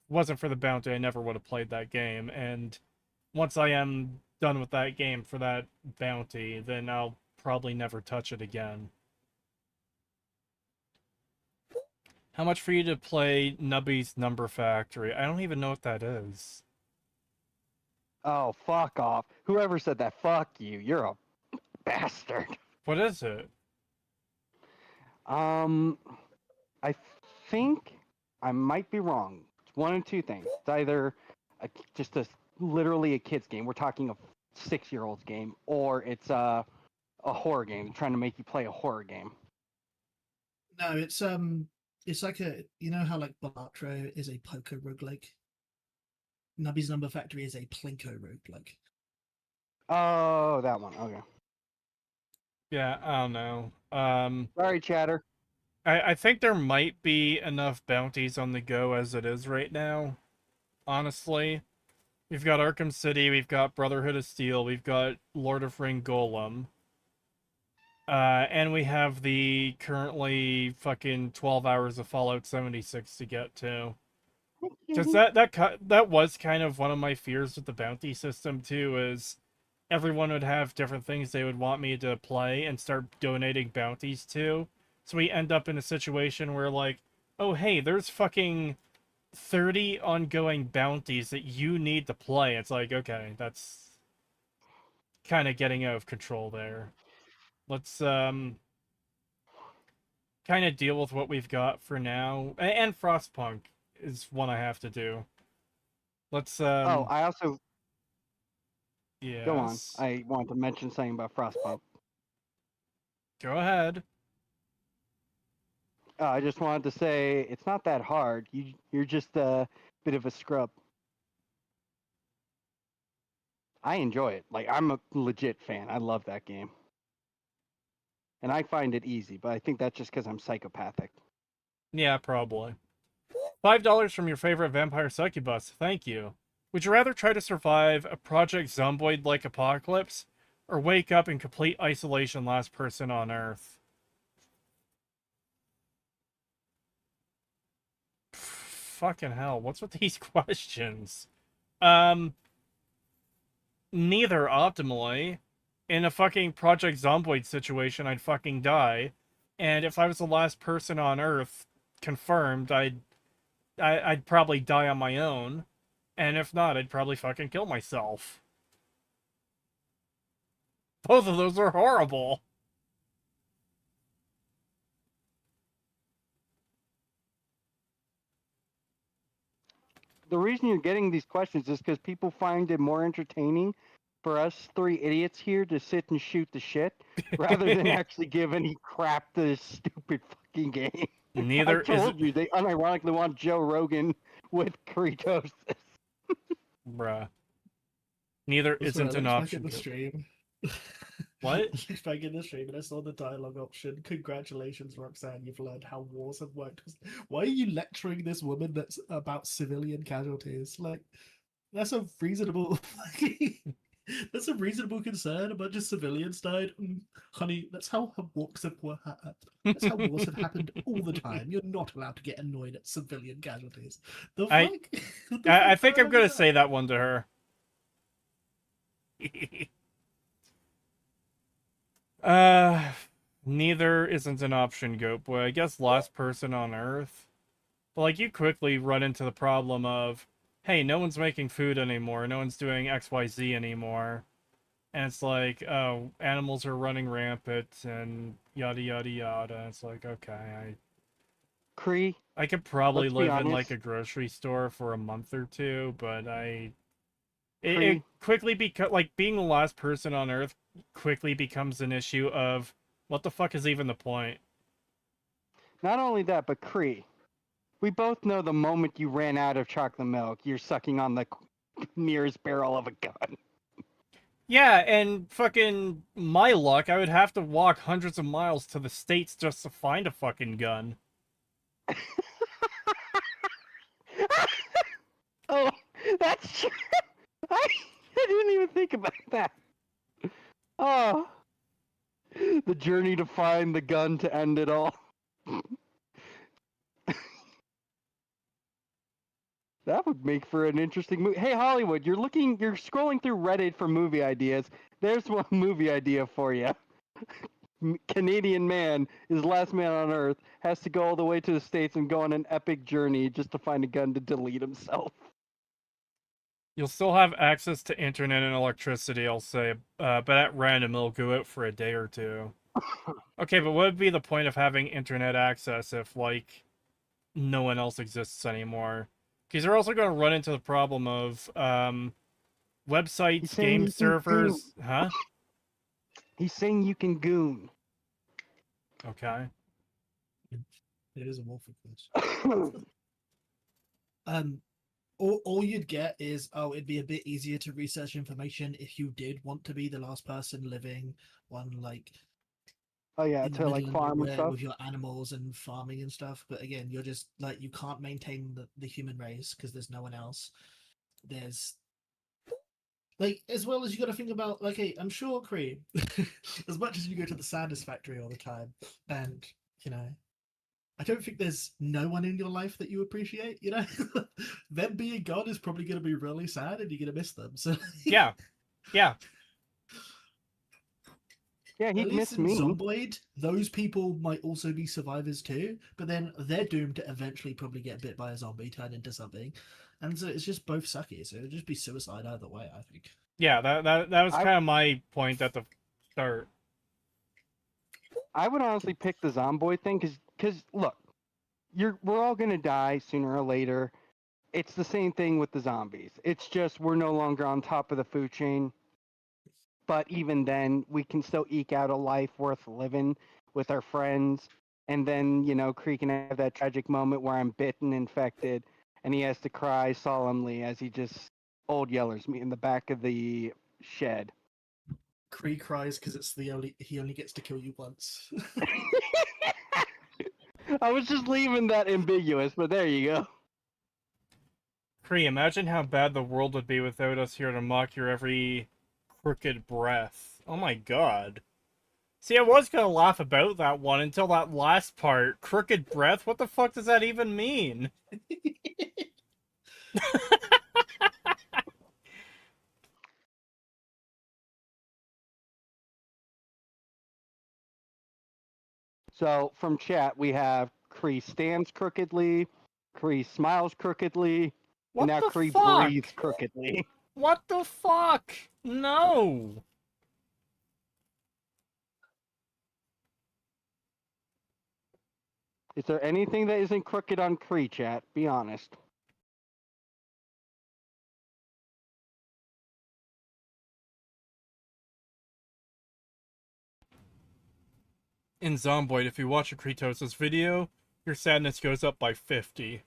wasn't for the bounty, I never would have played that game. And once I am done with that game for that bounty, then I'll probably never touch it again. How much for you to play Nubby's Number Factory? I don't even know what that is. Oh, fuck off. Whoever said that, fuck you. You're a bastard. What is it? I think I might be wrong. It's one of two things. It's either literally a kid's game. We're talking a 6-year-old's game, or it's a horror game, trying to make you play a horror game. No, it's like you know how like Balatro is a poker roguelike? Nubby's Number Factory is a Plinko roguelike. Oh, that one. Okay. Yeah, I don't know. Sorry, chatter. I think there might be enough bounties on the go as it is right now. Honestly. We've got Arkham City, we've got Brotherhood of Steel, we've got Lord of Ring Golem. And we have the currently fucking 12 hours of Fallout 76 to get to. Because that was kind of one of my fears with the bounty system too, is everyone would have different things they would want me to play and start donating bounties to. So we end up in a situation where like, oh hey, there's fucking 30 ongoing bounties that you need to play. It's like, okay, that's kind of getting out of control there. Let's kind of deal with what we've got for now. And Frostpunk is one I have to do. Let's Oh, I also go on. yes. I wanted to mention something about Frostpunk. Go ahead. I just wanted to say it's not that hard. You're just a bit of a scrub. I enjoy it. Like, I'm a legit fan. I love that game. And I find it easy, but I think that's just because I'm psychopathic. Yeah, probably. $5 from your favorite vampire succubus. Thank you. Would you rather try to survive a Project Zomboid-like apocalypse, or wake up in complete isolation last person on Earth? Fucking hell, what's with these questions? Neither optimally. In a fucking Project Zomboid situation, I'd fucking die. And if I was the last person on Earth, confirmed, I'd probably die on my own. And if not, I'd probably fucking kill myself. Both of those are horrible. The reason you're getting these questions is because people find it more entertaining for us three idiots here to sit and shoot the shit rather than actually give any crap to this stupid fucking game. Neither I is told you, they unironically want Joe Rogan with Creetosis. bruh. Neither isn't an option. Back in the stream. What? I looked back in the stream and I saw the dialogue option. Congratulations, Roxanne, you've learned how wars have worked. Why are you lecturing this woman that's about civilian casualties? Like, that's a reasonable that's a reasonable concern. A bunch of civilians died. Honey, that's how wars have that's how wars have happened all the time. You're not allowed to get annoyed at civilian casualties. The I- fuck? What the I fuck think I'm wrong gonna with say that one to her. Neither isn't an option, Goat Boy. I guess last person on Earth. But, like, you quickly run into the problem of, hey, no one's making food anymore, no one's doing XYZ anymore. And it's like, oh, animals are running rampant, and yada yada yada. It's like, okay, Cree, I could probably Let's be live in, like, honest. a grocery store for a month or two, but it Cree. quickly becomes, like, being the last person on Earth quickly becomes an issue of, what the fuck is even the point? Not only that, but Cree. We both know the moment you ran out of chocolate milk, you're sucking on the nearest barrel of a gun. Yeah, and fucking my luck, I would have to walk hundreds of miles to the States just to find a fucking gun. Oh, that's true. I didn't even think about that. Oh, the journey to find the gun to end it all. That would make for an interesting movie. Hey, Hollywood, you're scrolling through Reddit for movie ideas. There's one movie idea for you. Canadian man is last man on Earth, has to go all the way to the States and go on an epic journey just to find a gun to delete himself. You'll still have access to internet and electricity, I'll say, but at random it'll go out for a day or two. Okay, but what would be the point of having internet access if, like, no one else exists anymore? Because you're also going to run into the problem of websites, game servers, huh? He's saying you can goon. Okay. It is a wolf of course. All you'd get is, oh, it'd be a bit easier to research information if you did want to be the last person living on, like, Oh yeah, in the to like middle of farm and nowhere stuff. with your animals and farming and stuff. But again, you're just like, you can't maintain the human race because there's no one else. There's like, as well as you got to think about, like, hey, I'm sure, Cree, as much as you go to the Sanders factory all the time, and you know, I don't think there's no one in your life that you appreciate. You know, them being gone is probably going to be really sad, and you're going to miss them. So Yeah. Yeah, at he'd least miss in me. Zomboid, those people might also be survivors too, but then they're doomed to eventually probably get bit by a zombie, turn into something, and so it's just both sucky. So it'd just be suicide either way, I think. Yeah, that was kind of my point at the start. I would honestly pick the Zomboid thing because because look, we're all gonna die sooner or later. It's the same thing with the zombies. It's just we're no longer on top of the food chain. But even then, we can still eke out a life worth living with our friends. And then, Kree can have that tragic moment where I'm bitten, infected, and he has to cry solemnly as he just old yellers me in the back of the shed. Kree cries because he only gets to kill you once. I was just leaving that ambiguous, but there you go. Kree, imagine how bad the world would be without us here to mock your every crooked breath. Oh my god. See, I was gonna laugh about that one until that last part. Crooked breath? What the fuck does that even mean? So from chat, we have Kree stands crookedly, Kree smiles crookedly, What and now the Kree fuck? breathes crookedly. What the fuck? No! Is there anything that isn't crooked on Kree chat? Be honest. In Zomboid, if you watch a Creetosis video, your sadness goes up by 50.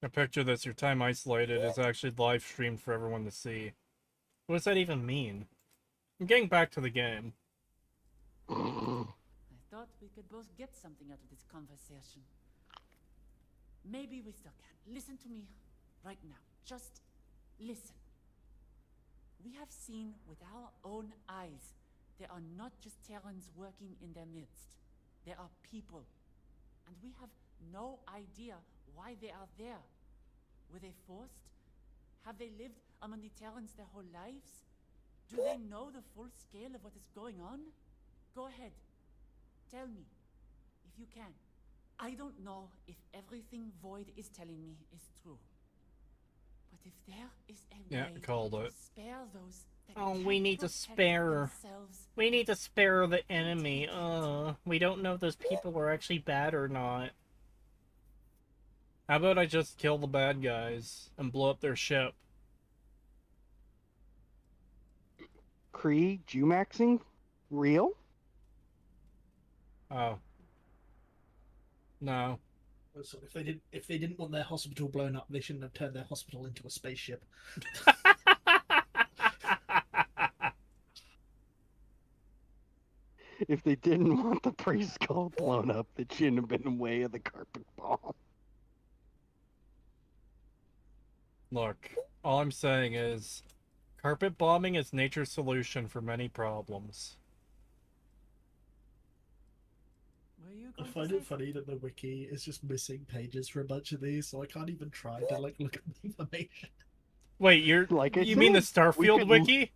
Now picture this, your time isolated is actually live streamed for everyone to see. What does that even mean? I'm getting back to the game. I thought we could both get something out of this conversation. Maybe we still can. Listen to me right now. Just listen. We have seen with our own eyes there are not just Terrans working in their midst. There are people. And we have no idea why they are there. Were they forced? Have they lived among the Terrans their whole lives? Do they know the full scale of what is going on? Go ahead. Tell me, if you can. I don't know if everything Void is telling me is true. But if there is a way called to it. spare those that Oh, can't we need to protect spare. themselves, We need to spare the enemy. We don't know if those people are actually bad or not. How about I just kill the bad guys and blow up their ship? Kree Jumaxing? Real? Oh. No. So if they didn't want their hospital blown up, they shouldn't have turned their hospital into a spaceship. If they didn't want the priest skull blown up, it shouldn't have been in the way of the carpet bomb. Look, all I'm saying is, carpet bombing is nature's solution for many problems. were you I going find to it say funny that the wiki is just missing pages for a bunch of these, so I can't even try to look at the information. Wait, Like I you mean the said, we Starfield could wiki?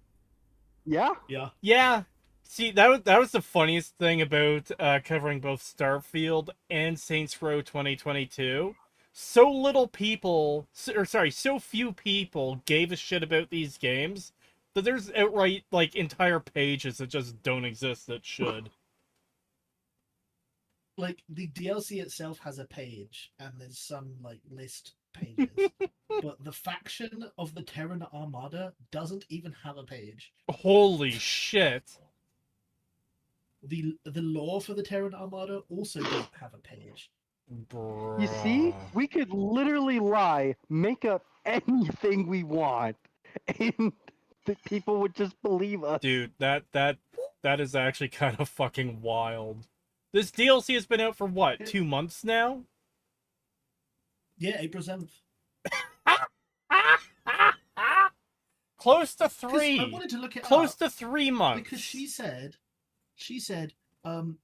Yeah? Yeah. Yeah. See, that was the funniest thing about covering both Starfield and Saints Row 2022. So little people, so few people gave a shit about these games that there's outright like entire pages that just don't exist that should. Like the DLC itself has a page, and there's some like list pages, but the faction of the Terran Armada doesn't even have a page. Holy shit. The lore for the Terran Armada also don't have a page. You see? Bruh. We could literally lie, make up anything we want, and the people would just believe us. Dude, that is actually kind of fucking wild. This DLC has been out for what, 2 months now? Yeah, April 7th. Close to 'Cause I 3. wanted to look it Close up to 3 months. because she said,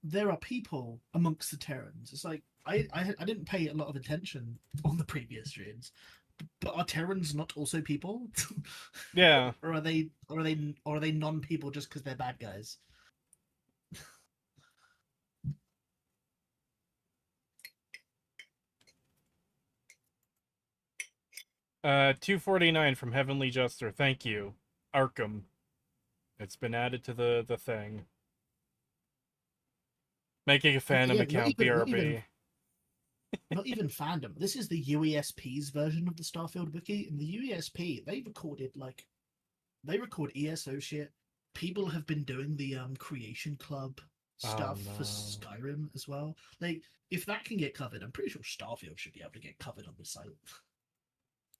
there are people amongst the Terrans. It's like I didn't pay a lot of attention on the previous streams, but are Terrans not also people? Yeah. Or are they non-people just because they're bad guys? $2.49 from Heavenly Jester. Thank you. Arkham. It's been added to the thing. Making a fandom Yeah, account, not BRB. not even fandom. This is the UESP's version of the Starfield wiki. And the UESP, they record ESO shit. People have been doing the creation club stuff no. for Skyrim as well. Like, if that can get covered, I'm pretty sure Starfield should be able to get covered on the site.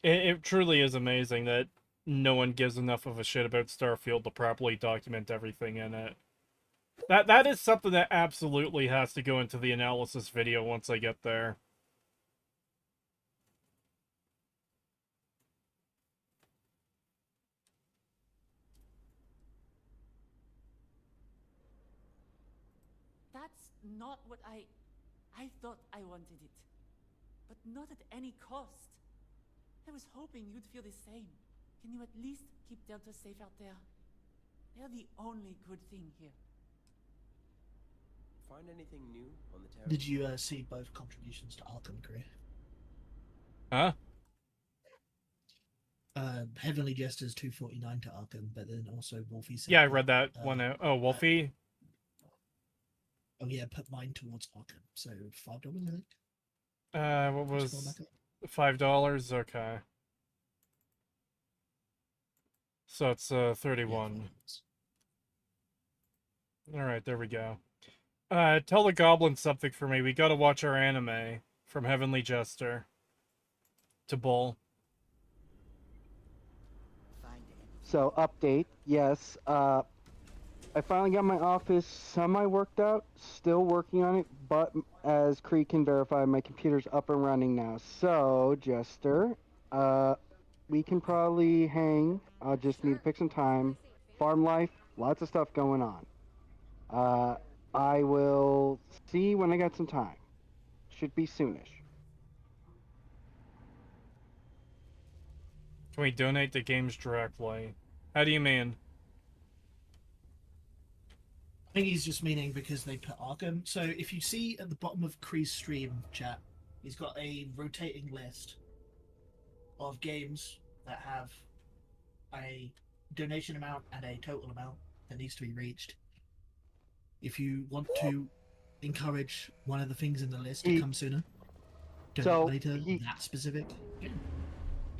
It truly is amazing that no one gives enough of a shit about Starfield to properly document everything in it. That is something that absolutely has to go into the analysis video once I get there. That's not what I thought I wanted it. But not at any cost. I was hoping you'd feel the same. Can you at least keep Delta safe out there? They're the only good thing here. Find anything new on the Terran? Did you see both contributions to Arkham Career? Huh? Heavenly Jester's $2.49 to Arkham, but then also Wolfie said. Yeah, I read that one out. Oh, Wolfie? Oh yeah, put mine towards Arkham. So $5, I think. What Just go was back up. $5? Okay. So it's 31. Yeah, Alright, there we go. Tell the goblin something for me. We gotta watch our anime from Heavenly Jester to Bull. So update, yes. I finally got my office semi worked out. Still working on it, but as Creed can verify, my computer's up and running now. So Jester, we can probably hang. I'll just need to pick some time. Farm life, lots of stuff going on. I will see when I got some time. Should be soonish. Can we donate to games directly? How do you mean? I think he's just meaning because they put Arkham. So if you see at the bottom of Kree's stream chat, he's got a rotating list of games that have a donation amount and a total amount that needs to be reached. If you want to encourage one of the things in the list to come sooner, donate money to that specific game.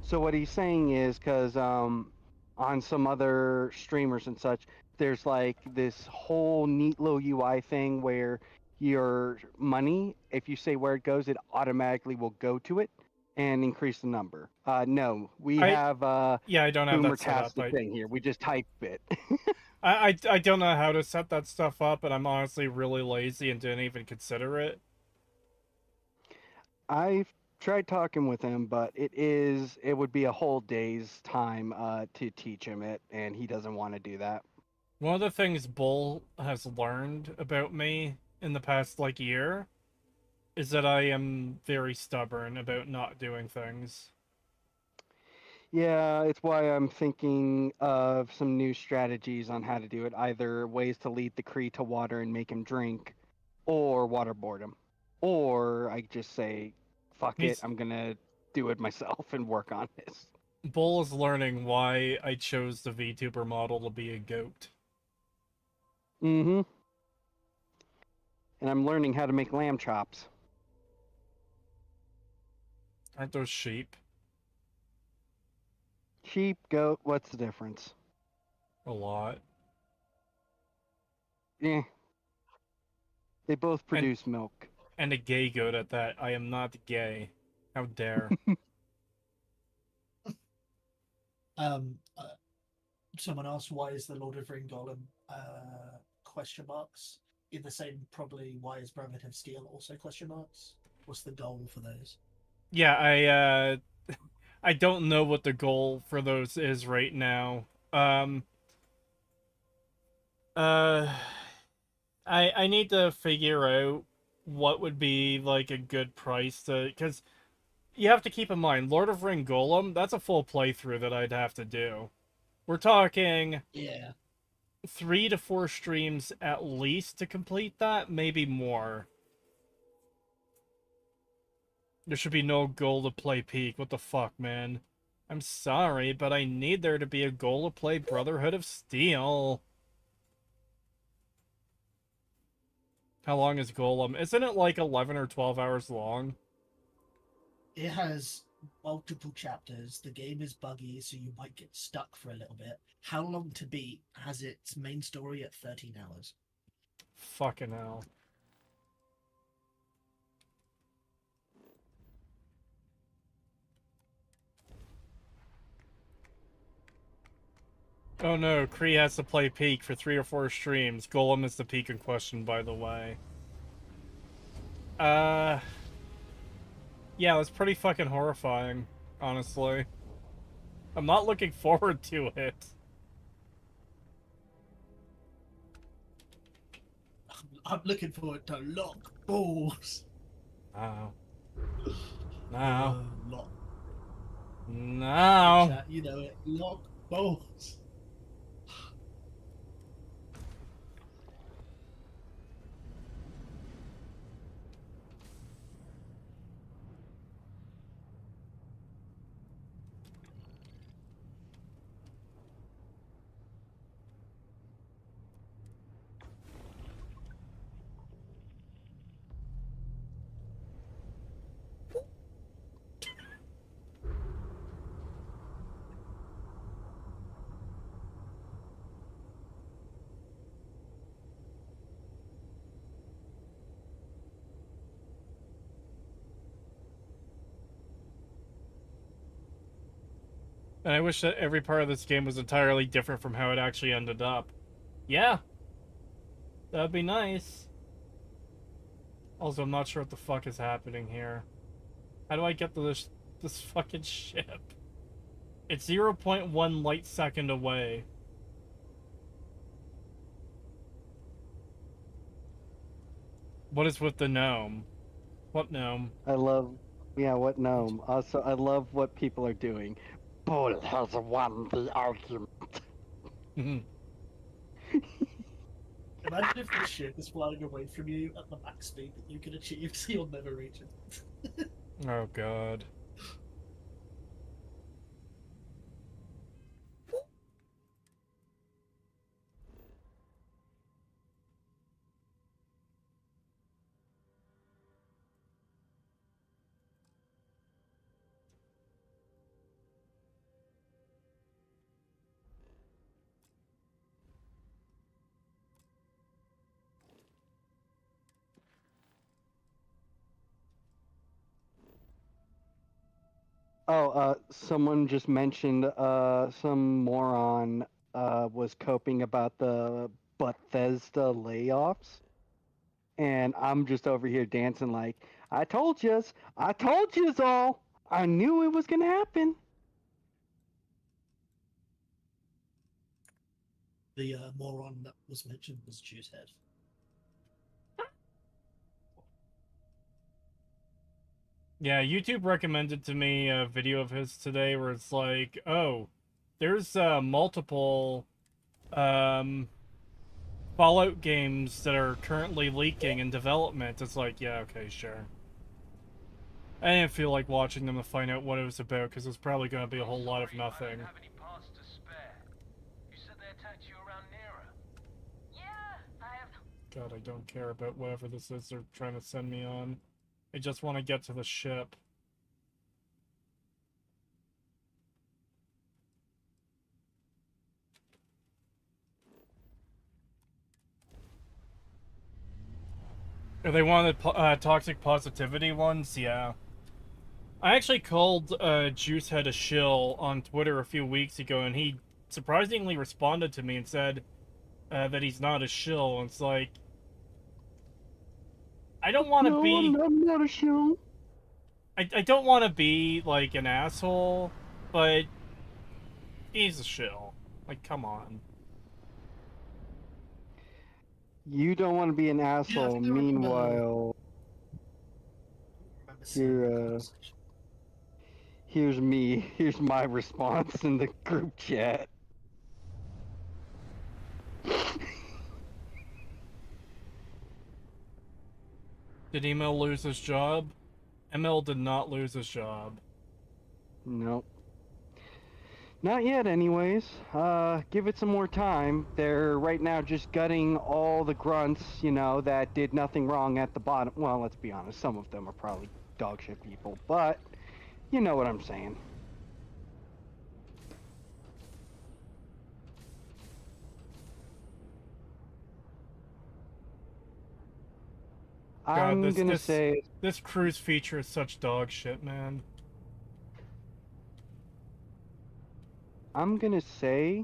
So what he's saying is because on some other streamers and such, there's like this whole neat little UI thing where your money, if you say where it goes, it automatically will go to it and increase the number. No, we have yeah, I don't have that set up. Boomer-tastic thing here. We just type it. I don't know how to set that stuff up, and I'm honestly really lazy and didn't even consider it. I've tried talking with him, but it would be a whole day's time to teach him it, and he doesn't want to do that. One of the things Bull has learned about me in the past, like, year is that I am very stubborn about not doing things. Yeah, it's why I'm thinking of some new strategies on how to do it. Either ways to lead the Kree to water and make him drink, or waterboard him. Or I just say, fuck it, I'm gonna do it myself and work on this. Bull is learning why I chose the VTuber model to be a goat. Mm-hmm. And I'm learning how to make lamb chops. Aren't those sheep? Sheep, goat, what's the difference? A lot. Eh. They both produce milk. And a gay goat at that. I am not gay. How dare. Someone asked why is the Lord of Ring Golem question marks? In the same, probably, why is Brotherhood of Steel also question marks? What's the goal for those? Yeah, I don't know what the goal for those is right now. I need to figure out what would be like a good price to, because you have to keep in mind, Lord of Ring Golem, that's a full playthrough that I'd have to do. We're talking 3 to 4 streams at least to complete that, maybe more. There should be no goal to play peak. What the fuck, man? I'm sorry, but I need there to be a goal to play Brotherhood of Steel. How long is Golem? Isn't it like 11 or 12 hours long? It has multiple chapters. The game is buggy, so you might get stuck for a little bit. How Long to Beat has its main story at 13 hours. Fucking hell. Oh no, Kree has to play Peak for 3 or 4 streams. Golem is the Peak in question, by the way. Yeah, that's pretty fucking horrifying, honestly. I'm not looking forward to it. I'm looking forward to Lock Balls. No. No. Lock. No. Chat, you know it. Lock Balls. And I wish that every part of this game was entirely different from how it actually ended up. Yeah. That'd be nice. Also, I'm not sure what the fuck is happening here. How do I get to this fucking ship? It's 0.1 light second away. What is with the gnome? What gnome? I love, yeah, what gnome. Also, I love what people are doing. Bull has won the argument. Imagine if the ship is flying away from you at the max speed that you can achieve, so you'll never reach it. Oh god. Oh, someone just mentioned some moron was coping about the Bethesda layoffs, and I'm just over here dancing like, I told yous all, I knew it was gonna happen. The moron that was mentioned was Jewshead. Yeah, YouTube recommended to me a video of his today where it's like, oh, there's multiple Fallout games that are currently leaking in development. It's like, yeah, okay, sure. I didn't feel like watching them to find out what it was about because it's probably going to be a whole lot of nothing. God, I don't care about whatever this is they're trying to send me on. I just want to get to the ship. Are they one of the toxic positivity ones? Yeah. I actually called Juicehead a shill on Twitter a few weeks ago, and he surprisingly responded to me and said that he's not a shill. And it's like, I don't want to No, be. I'm not a shill. I don't want to be like an asshole, but he's a shill. Like, come on. You don't want to be an asshole. Meanwhile, here's me. Here's my response in the group chat. Did Emil lose his job? Emil did not lose his job. Nope. Not yet, anyways. Give it some more time. They're right now just gutting all the grunts, you know, that did nothing wrong at the bottom. Well, let's be honest, some of them are probably dogshit people, but you know what I'm saying. I'm gonna say this cruise feature is such dog shit, man. I'm gonna say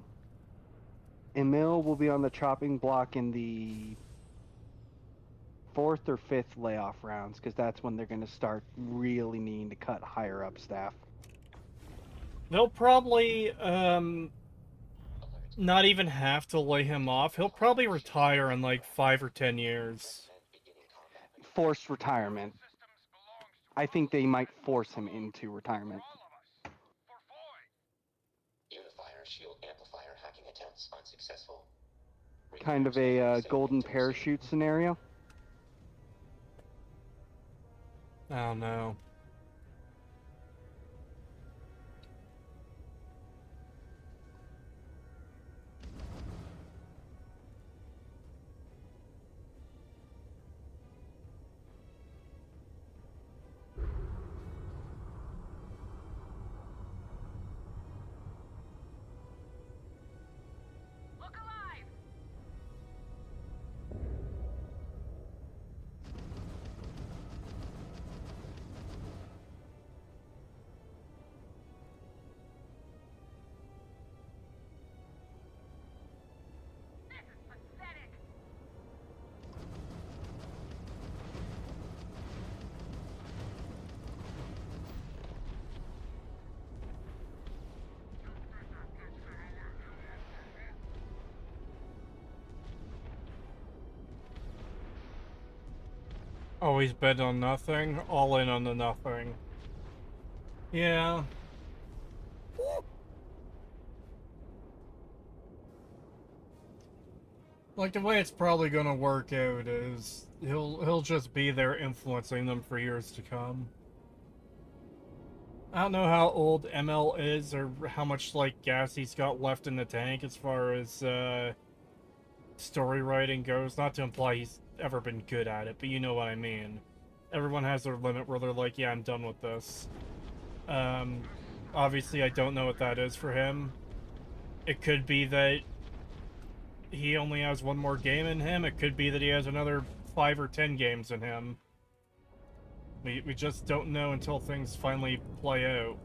Emil will be on the chopping block in the 4th or 5th layoff rounds, because that's when they're gonna start really needing to cut higher up staff. They'll probably not even have to lay him off. He'll probably retire in like 5 or 10 years. Forced retirement. I think they might force him into retirement. Unifier shield amplifier hacking attempts unsuccessful. Kind of a golden parachute scenario. I don't know. Always bet on nothing, all in on the nothing. Yeah. Like, the way it's probably gonna work out is he'll just be there influencing them for years to come. I don't know how old ML is or how much, like, gas he's got left in the tank as far as, story writing goes. Not to imply he's ever been good at it, but you know what I mean. Everyone has their limit where they're like, yeah, I'm done with this. Obviously I don't know what that is for him. It could be that he only has one more game in him. It could be that he has another 5 or 10 games in him. We just don't know until things finally play out.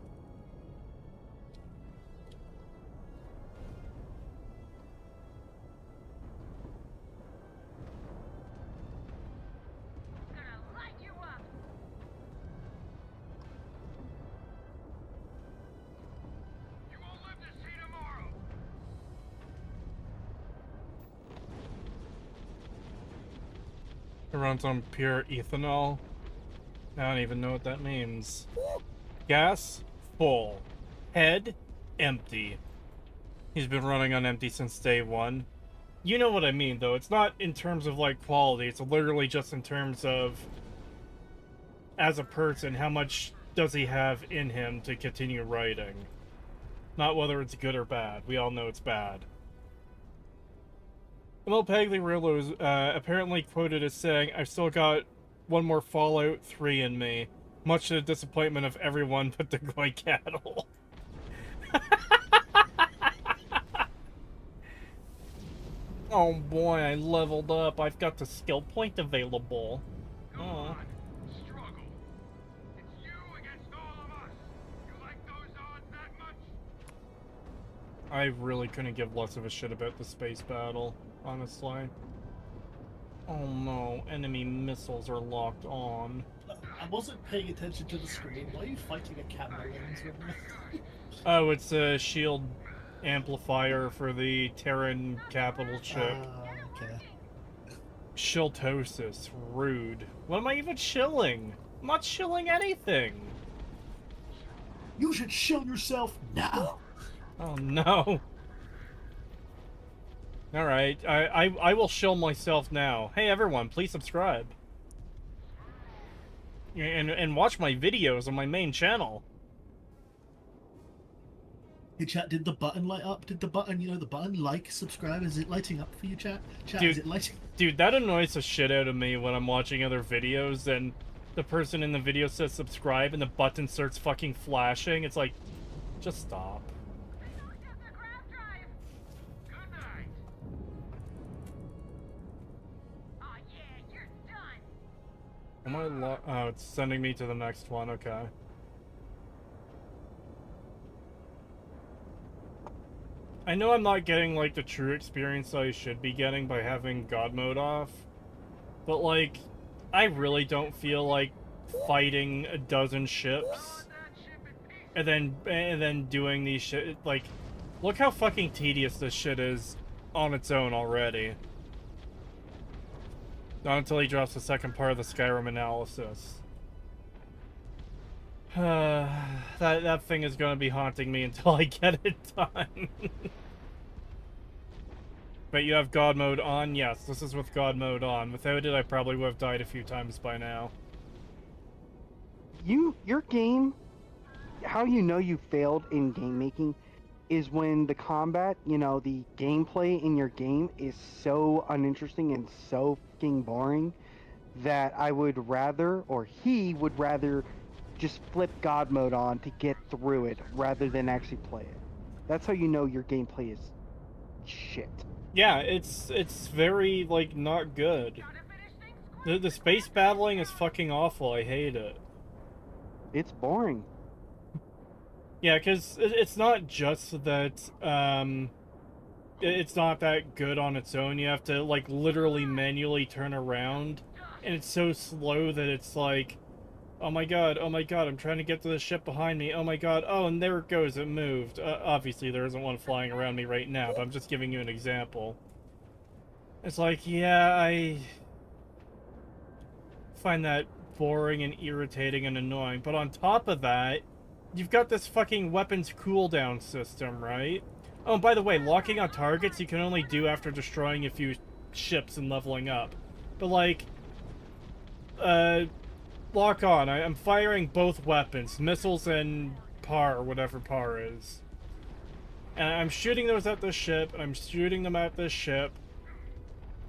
It runs on pure ethanol. I don't even know what that means. Gas, full. Head, empty. He's been running on empty since day one. You know what I mean, though. It's not in terms of, like, quality. It's literally just in terms of, as a person, how much does he have in him to continue writing. Not whether it's good or bad. We all know it's bad. Emil Pagliarillo is apparently quoted as saying, I've still got one more Fallout 3 in me, much to the disappointment of everyone but the Goy cattle. Oh boy, I leveled up. I've got the skill point available. Oh. Struggle. It's you against all of us. You like those odds that much? I really couldn't give less of a shit about the space battle, honestly. Oh no, enemy missiles are locked on. I wasn't paying attention to the screen. Why are you fighting a camera lens with me? Oh, it's a shield amplifier for the Terran capital ship. Okay. Creetosis. Rude. What am I even shilling? I'm not shilling anything. You should shill yourself now. Oh no. Alright, I will shill myself now. Hey everyone, please subscribe. And watch my videos on my main channel. Hey chat, did the button light up? Did the button, the button like, subscribe, is it lighting up for you, chat? Chat, Dude. is it lighting? Dude, that annoys the shit out of me when I'm watching other videos and the person in the video says subscribe and the button starts fucking flashing. It's like, just stop. Good night. Oh yeah, you're done. Am I oh, it's sending me to the next one, okay. I know I'm not getting, like, the true experience I should be getting by having God mode off, but, like, I really don't feel like fighting a dozen ships and then doing these shit. Like, look how fucking tedious this shit is on its own already. Not until he drops the second part of the Skyrim analysis. That thing is gonna be haunting me until I get it done. But you have God mode on? Yes, this is with God mode on. Without it, I probably would have died a few times by now. Your game, how you know you failed in game making is when the combat, the gameplay in your game is so uninteresting and so fucking boring that I would rather, or he would rather, just flip God mode on to get through it rather than actually play it. That's how you know your gameplay is shit. Yeah, it's very, like, not good. The space battling is fucking awful. I hate it. It's boring. Yeah, because it's not just that, it's not that good on its own. You have to, like, literally manually turn around, and it's so slow that it's like, oh my god, I'm trying to get to the ship behind me, oh my god, oh, and there it goes, it moved. Obviously, there isn't one flying around me right now, but I'm just giving you an example. It's like, yeah, I find that boring and irritating and annoying, but on top of that, you've got this fucking weapons cooldown system, right? Oh, and by the way, locking on targets you can only do after destroying a few ships and leveling up. But, like, lock on. I'm firing both weapons, missiles and PAR, whatever PAR is. And I'm shooting those at the ship, and I'm shooting them at this ship.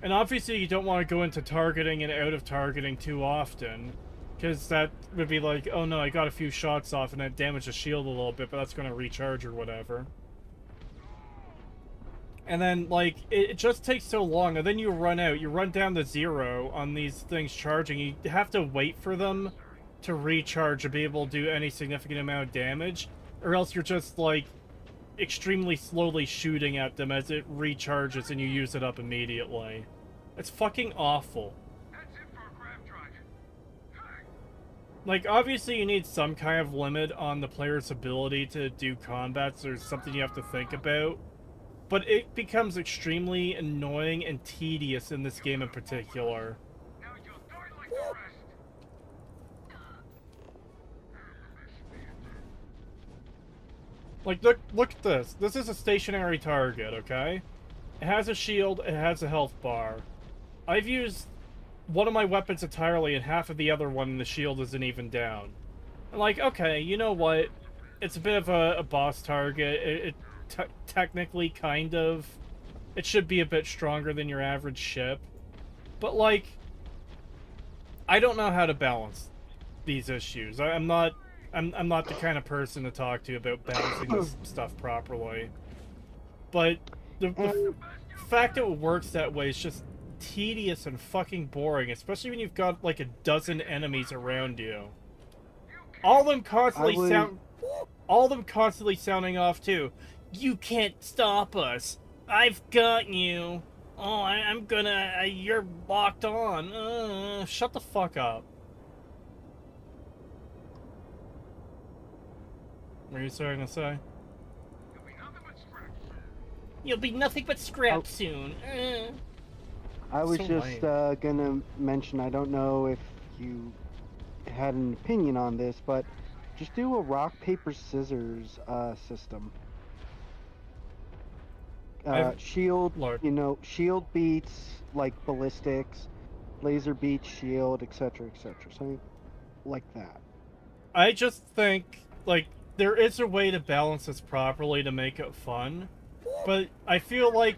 And obviously you don't want to go into targeting and out of targeting too often, because that would be like, oh no, I got a few shots off and it damaged the shield a little bit, but that's going to recharge or whatever. And then, like, it just takes so long, and then you run out. You run down to 0 on these things charging. You have to wait for them to recharge to be able to do any significant amount of damage, or else you're just, like, extremely slowly shooting at them as it recharges and you use it up immediately. It's fucking awful. That's it for a grav drive. Like, obviously you need some kind of limit on the player's ability to do combats, or something you have to think about. But it becomes extremely annoying and tedious in this game in particular. Now you'll die like the rest. Like, look at this. This is a stationary target, okay? It has a shield, it has a health bar. I've used one of my weapons entirely, and half of the other one, and the shield isn't even down. I'm like, okay, you know what? It's a bit of a boss target. It technically, kind of. It should be a bit stronger than your average ship. But, like, I don't know how to balance these issues. I'm not the kind of person to talk to about balancing this stuff properly. But the fact that it works that way is just tedious and fucking boring, especially when you've got like a dozen enemies around you. All of them constantly sounding off too. You can't stop us. I've got you. Oh, I'm gonna. You're locked on. Shut the fuck up. What are you starting to say? You'll be nothing but scrap soon. I was So just gonna mention, I don't know if you had an opinion on this, but just do a rock, paper, scissors system. Shield, Lord. shield beats like ballistics, laser beats shield, etc., etc. Something like that. I just think, like, there is a way to balance this properly to make it fun, but I feel like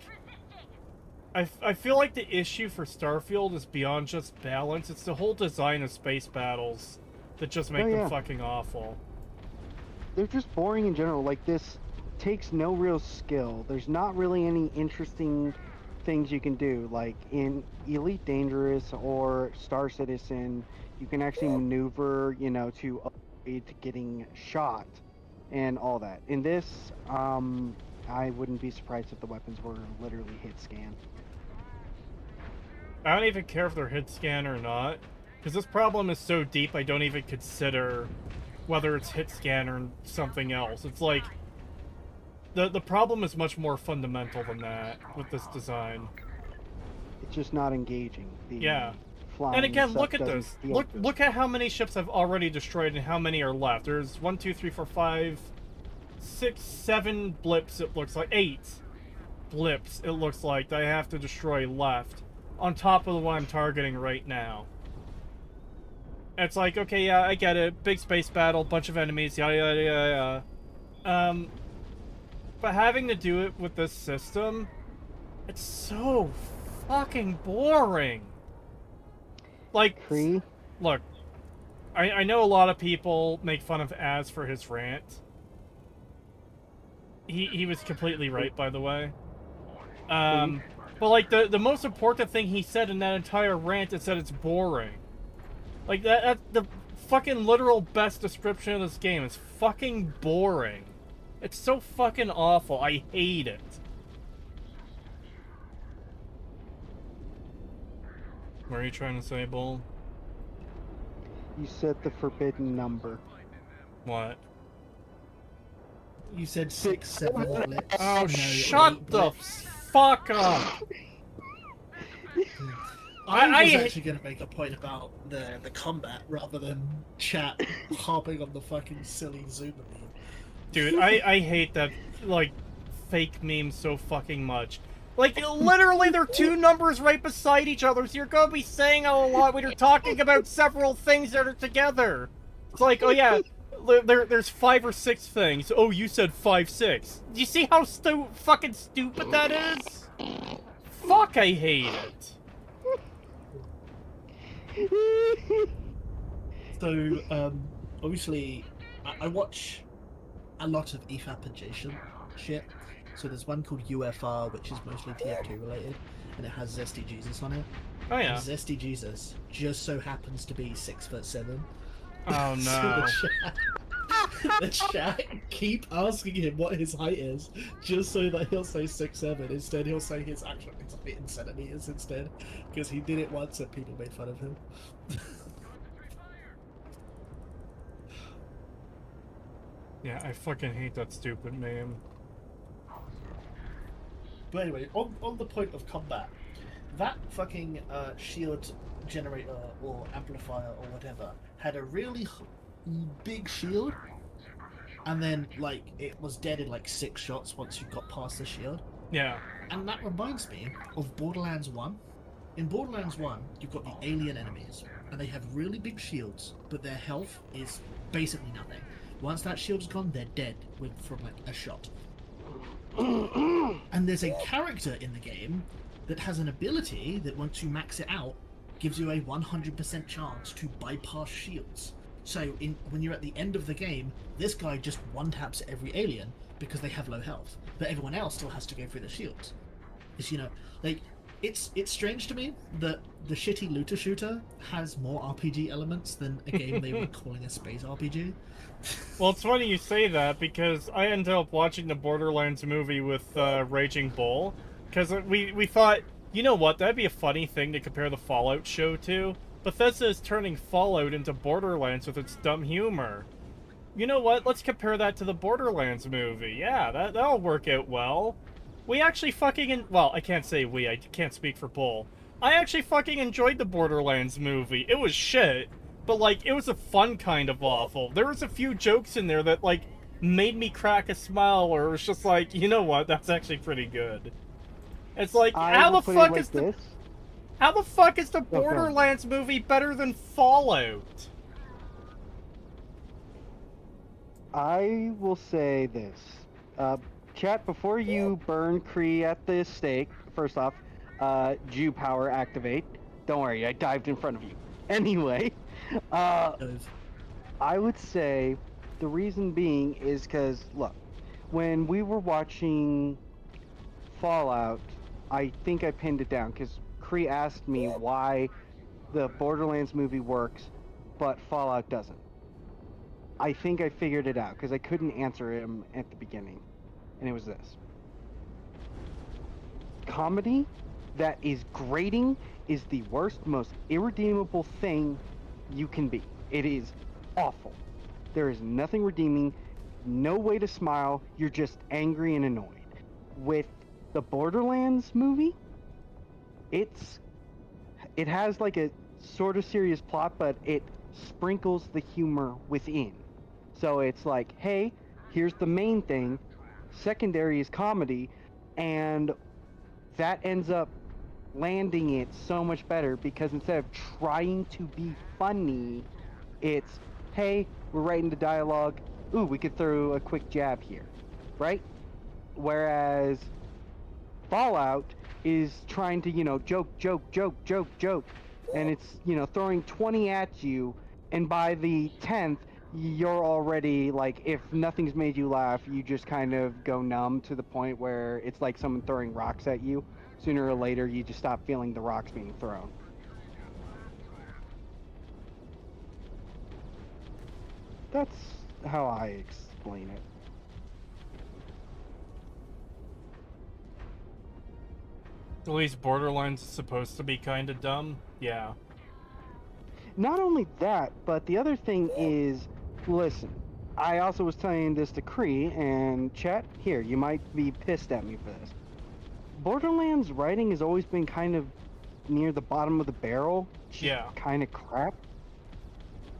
I feel like the issue for Starfield is beyond just balance. It's the whole design of space battles that just make them fucking awful. They're just boring in general. Like, this takes no real skill. There's not really any interesting things you can do. Like in Elite Dangerous or Star Citizen, you can actually maneuver, you know, to avoid getting shot and all that. In this, I wouldn't be surprised if the weapons were literally hit scan. I don't even care if they're hit scan or not, because this problem is so deep I don't even consider whether it's hit scan or something else. It's like, the problem is much more fundamental than that with this design. It's just not engaging. Yeah. Flying And again, stuff look at doesn't this. feel Look at how many ships I've already destroyed and how many are left. There's 1, 2, 3, 4, 5, 6, 7 blips, it looks like. 8 blips, it looks like, that I have to destroy left, on top of the one I'm targeting right now. It's like, okay, yeah, I get it. Big space battle, bunch of enemies, yada yada yada. But having to do it with this system, it's so fucking boring. Like, look, I know a lot of people make fun of Az for his rant. He was completely right, by the way. But like, the most important thing he said in that entire rant is that it's boring. Like, that's the fucking literal best description of this game. It's fucking boring. It's so fucking awful. I hate it. What are you trying to say, Bull? You said the forbidden number. What? You said 6, 7 blips. Oh, no, shut 8 the blips. fuck up! I was actually going to make a point about the combat rather than chat harping on the fucking silly Zoomer meme. Dude, I hate that, like, fake meme so fucking much. Like, literally, they're two numbers right beside each other, so you're gonna be saying a lot when you're talking about several things that are together. It's like, oh yeah, there's 5 or 6 things. Oh, you said 5, 6. Do you see how fucking stupid that is? Fuck, I hate it. So, obviously, I watch a lot of EFAP adjacent shit. So there's one called UFR, which is mostly TF2 related, and it has Zesty Jesus on it. Oh yeah. And Zesty Jesus just so happens to be 6'7". Oh no. So the chat keep asking him what his height is, just so that he'll say 6'7". Instead, he'll say his actual height in centimeters instead, because he did it once and people made fun of him. Yeah, I fucking hate that stupid meme. But anyway, on the point of combat, that fucking shield generator or amplifier or whatever had a really big shield, and then like it was dead in like 6 shots once you got past the shield. Yeah. And that reminds me of Borderlands 1. In Borderlands 1, you've got the alien enemies, and they have really big shields, but their health is basically nothing. Once that shield's gone, they're dead from like a shot. And there's a character in the game that has an ability that once you max it out, gives you a 100% chance to bypass shields. So when you're at the end of the game, this guy just one-taps every alien because they have low health, but everyone else still has to go through the shields. It's, you know, like, it's strange to me that the shitty looter shooter has more RPG elements than a game they were calling a space RPG. Well, it's funny you say that, because I ended up watching the Borderlands movie with Raging Bull, because we thought, you know what, that'd be a funny thing to compare the Fallout show to. Bethesda is turning Fallout into Borderlands with its dumb humor. You know what, let's compare that to the Borderlands movie. Yeah, that'll work out well. We actually fucking... Well, I can't say we, I can't speak for Bull. I actually fucking enjoyed the Borderlands movie. It was shit. But, like, it was a fun kind of awful. There was a few jokes in there that, like, made me crack a smile, or it was just like, you know what, that's actually pretty good. It's like, how the fuck is the... How the fuck is the Borderlands movie better than Fallout? I will say this. Uh, Chat, before you burn Kree at the stake, first off, Jew power activate. Don't worry, I dived in front of you. Anyway, Dove. I would say the reason being is because, look, when we were watching Fallout, I think I pinned it down because Kree asked me why the Borderlands movie works, but Fallout doesn't. I think I figured it out because I couldn't answer him at the beginning, and it was this. Comedy that is grating is the worst, most irredeemable thing you can be. It is awful. There is nothing redeeming, no way to smile, you're just angry and annoyed. With the Borderlands movie, it has like a sort of serious plot, but it sprinkles the humor within. So it's like, hey, here's the main thing, secondary is comedy, and that ends up landing it so much better because instead of trying to be funny, it's, hey, we're writing the dialogue, ooh, we could throw a quick jab here, right? Whereas Fallout is trying to, joke, and it's, throwing 20 at you, and by the 10th, you're already, like, if nothing's made you laugh, you just kind of go numb to the point where it's like someone throwing rocks at you. Sooner or later, you just stop feeling the rocks being thrown. That's how I explain it. At least Borderlands is supposed to be kind of dumb. Yeah. Not only that, but the other thing is, listen, I also was telling this to Kree, and chat, here, you might be pissed at me for this. Borderlands writing has always been kind of near the bottom of the barrel. Yeah. Kind of crap.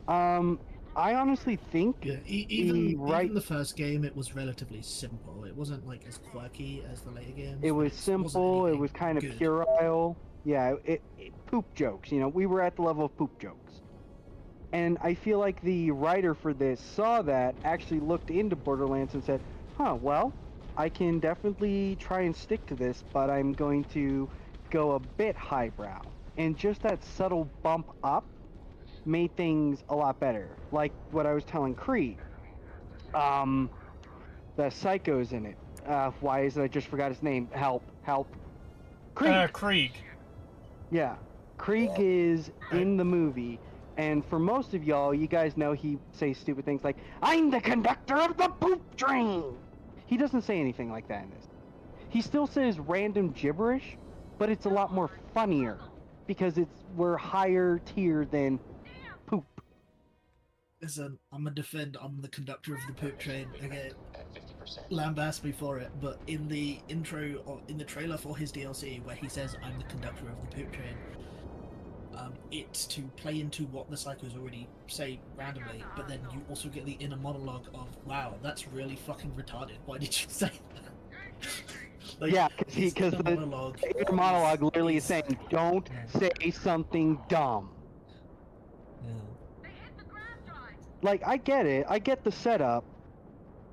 I honestly think Yeah, even the first game, it was relatively simple. It wasn't like as quirky as the later games. it but was simple, it was kind of good. puerile. Yeah, it poop jokes, we were at the level of poop jokes. And I feel like the writer for this saw that, actually looked into Borderlands and said, huh, well, I can definitely try and stick to this, but I'm going to go a bit highbrow. And just that subtle bump up made things a lot better. Like what I was telling Kree. The psycho's in it. Why is it I just forgot his name? Help. Krieg! Krieg. Yeah. Krieg is in the movie, and for most of y'all, you guys know he says stupid things like, I'm the conductor of the poop train! He doesn't say anything like that in this. He still says random gibberish, but it's a lot more funnier, because we're higher tier than poop. Listen, I'm the conductor of the poop train again. At 50%. Lambast me for it, but in the intro or in the trailer for his DLC, where he says I'm the conductor of the poop train, it's to play into what the psychos already say randomly, but then you also get the inner monologue of, wow, that's really fucking retarded. Why did you say that? Like, yeah, because the inner monologue literally is saying, don't say something dumb. Yeah. Like, I get it. I get the setup.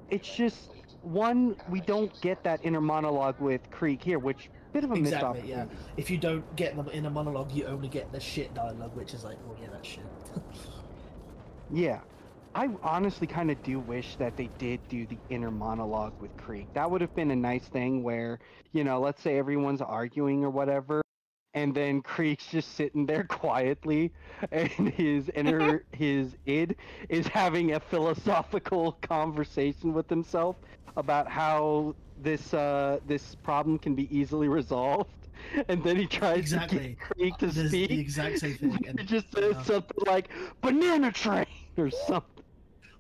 It's just, one, we don't get that inner monologue with Krieg here, which, bit of a missed Exactly, opportunity. yeah. If you don't get them in a monologue, you only get the shit dialogue, which is like, oh yeah, that's shit. Yeah. I honestly kind of do wish that they did do the inner monologue with Krieg. That would have been a nice thing where, let's say everyone's arguing or whatever, and then Krieg's just sitting there quietly, and his id is having a philosophical conversation with himself about how this problem can be easily resolved, and then he tries to get Krieg to There's speak. the exact same thing. He just says something like "banana train" or something.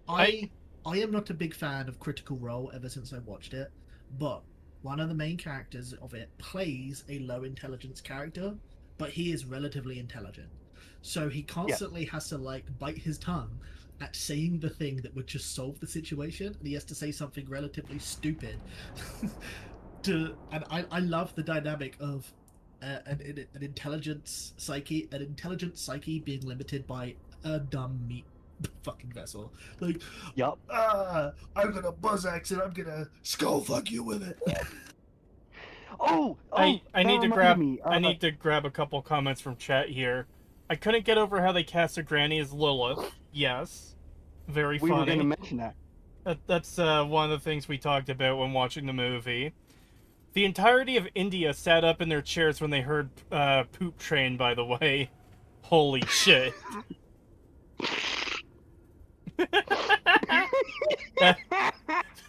I am not a big fan of Critical Role ever since I watched it, but one of the main characters of it plays a low intelligence character, but he is relatively intelligent. So he constantly has to bite his tongue at saying the thing that would just solve the situation, and he has to say something relatively stupid. And I love the dynamic of an intelligent psyche being limited by a dumb meat fucking vessel. Like, Yup. I'm gonna buzz axe and I'm gonna skull fuck you with it. I that need to reminded grab me. I need to grab a couple comments from chat here. I couldn't get over how they cast a granny as Lilith. Yes, very We were funny. gonna mention that. That's one of the things we talked about when watching the movie. The entirety of India sat up in their chairs when they heard Poop Train, by the way. Holy shit.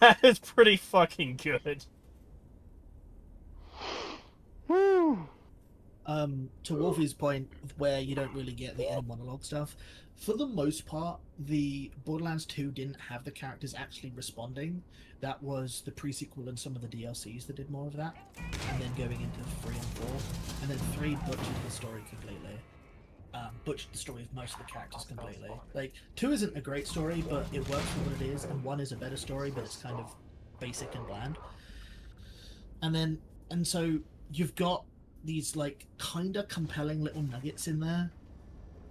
that is pretty fucking good. To Wolfie's point, where you don't really get the inner monologue stuff, for the most part, the Borderlands 2 didn't have the characters actually responding. That was the pre-sequel and some of the DLCs that did more of that, and then going into 3 and 4, and then 3 butchered the story completely. Butchered the story of most of the characters completely. Like, 2 isn't a great story, but it works for what it is, and 1 is a better story, but it's kind of basic and bland. And so you've got these like kind of compelling little nuggets in there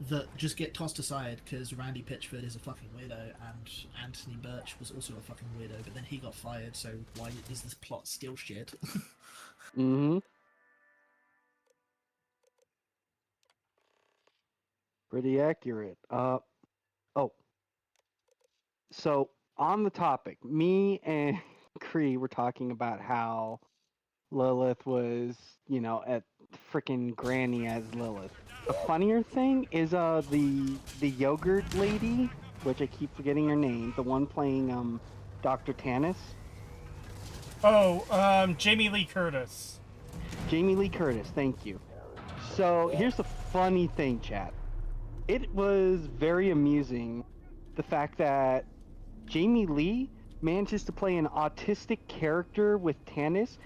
that just get tossed aside because Randy Pitchford is a fucking weirdo and Anthony Birch was also a fucking weirdo, but then he got fired, so why is this plot still shit? Mm-hmm. Pretty accurate. So on the topic, me and Cree were talking about how Lilith was, at freaking Granny as Lilith. The funnier thing is the yogurt lady, which I keep forgetting her name, the one playing Dr. Tannis. Oh, Jamie Lee Curtis. Jamie Lee Curtis, thank you. So here's the funny thing, chat. It was very amusing the fact that Jamie Lee manages to play an autistic character with Tannis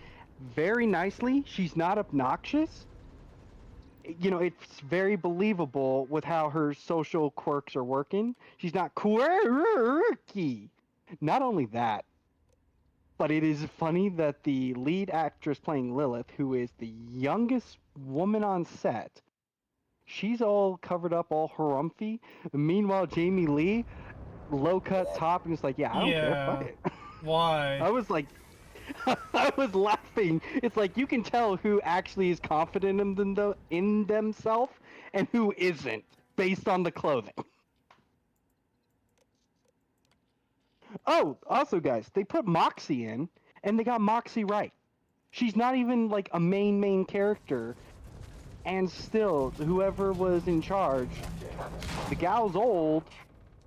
very nicely. She's not obnoxious. It's very believable with how her social quirks are working. She's not quirky. Not only that, but it is funny that the lead actress playing Lilith, who is the youngest woman on set, she's all covered up, all harumphy. Meanwhile, Jamie Lee, low cut top, and it's like, yeah, I don't care, fuck it. Why? I was like, I was laughing. It's like you can tell who actually is confident in themselves and who isn't, based on the clothing. Oh, also, guys, they put Moxie in, and they got Moxie right. She's not even like a main character, and still, whoever was in charge, the gal's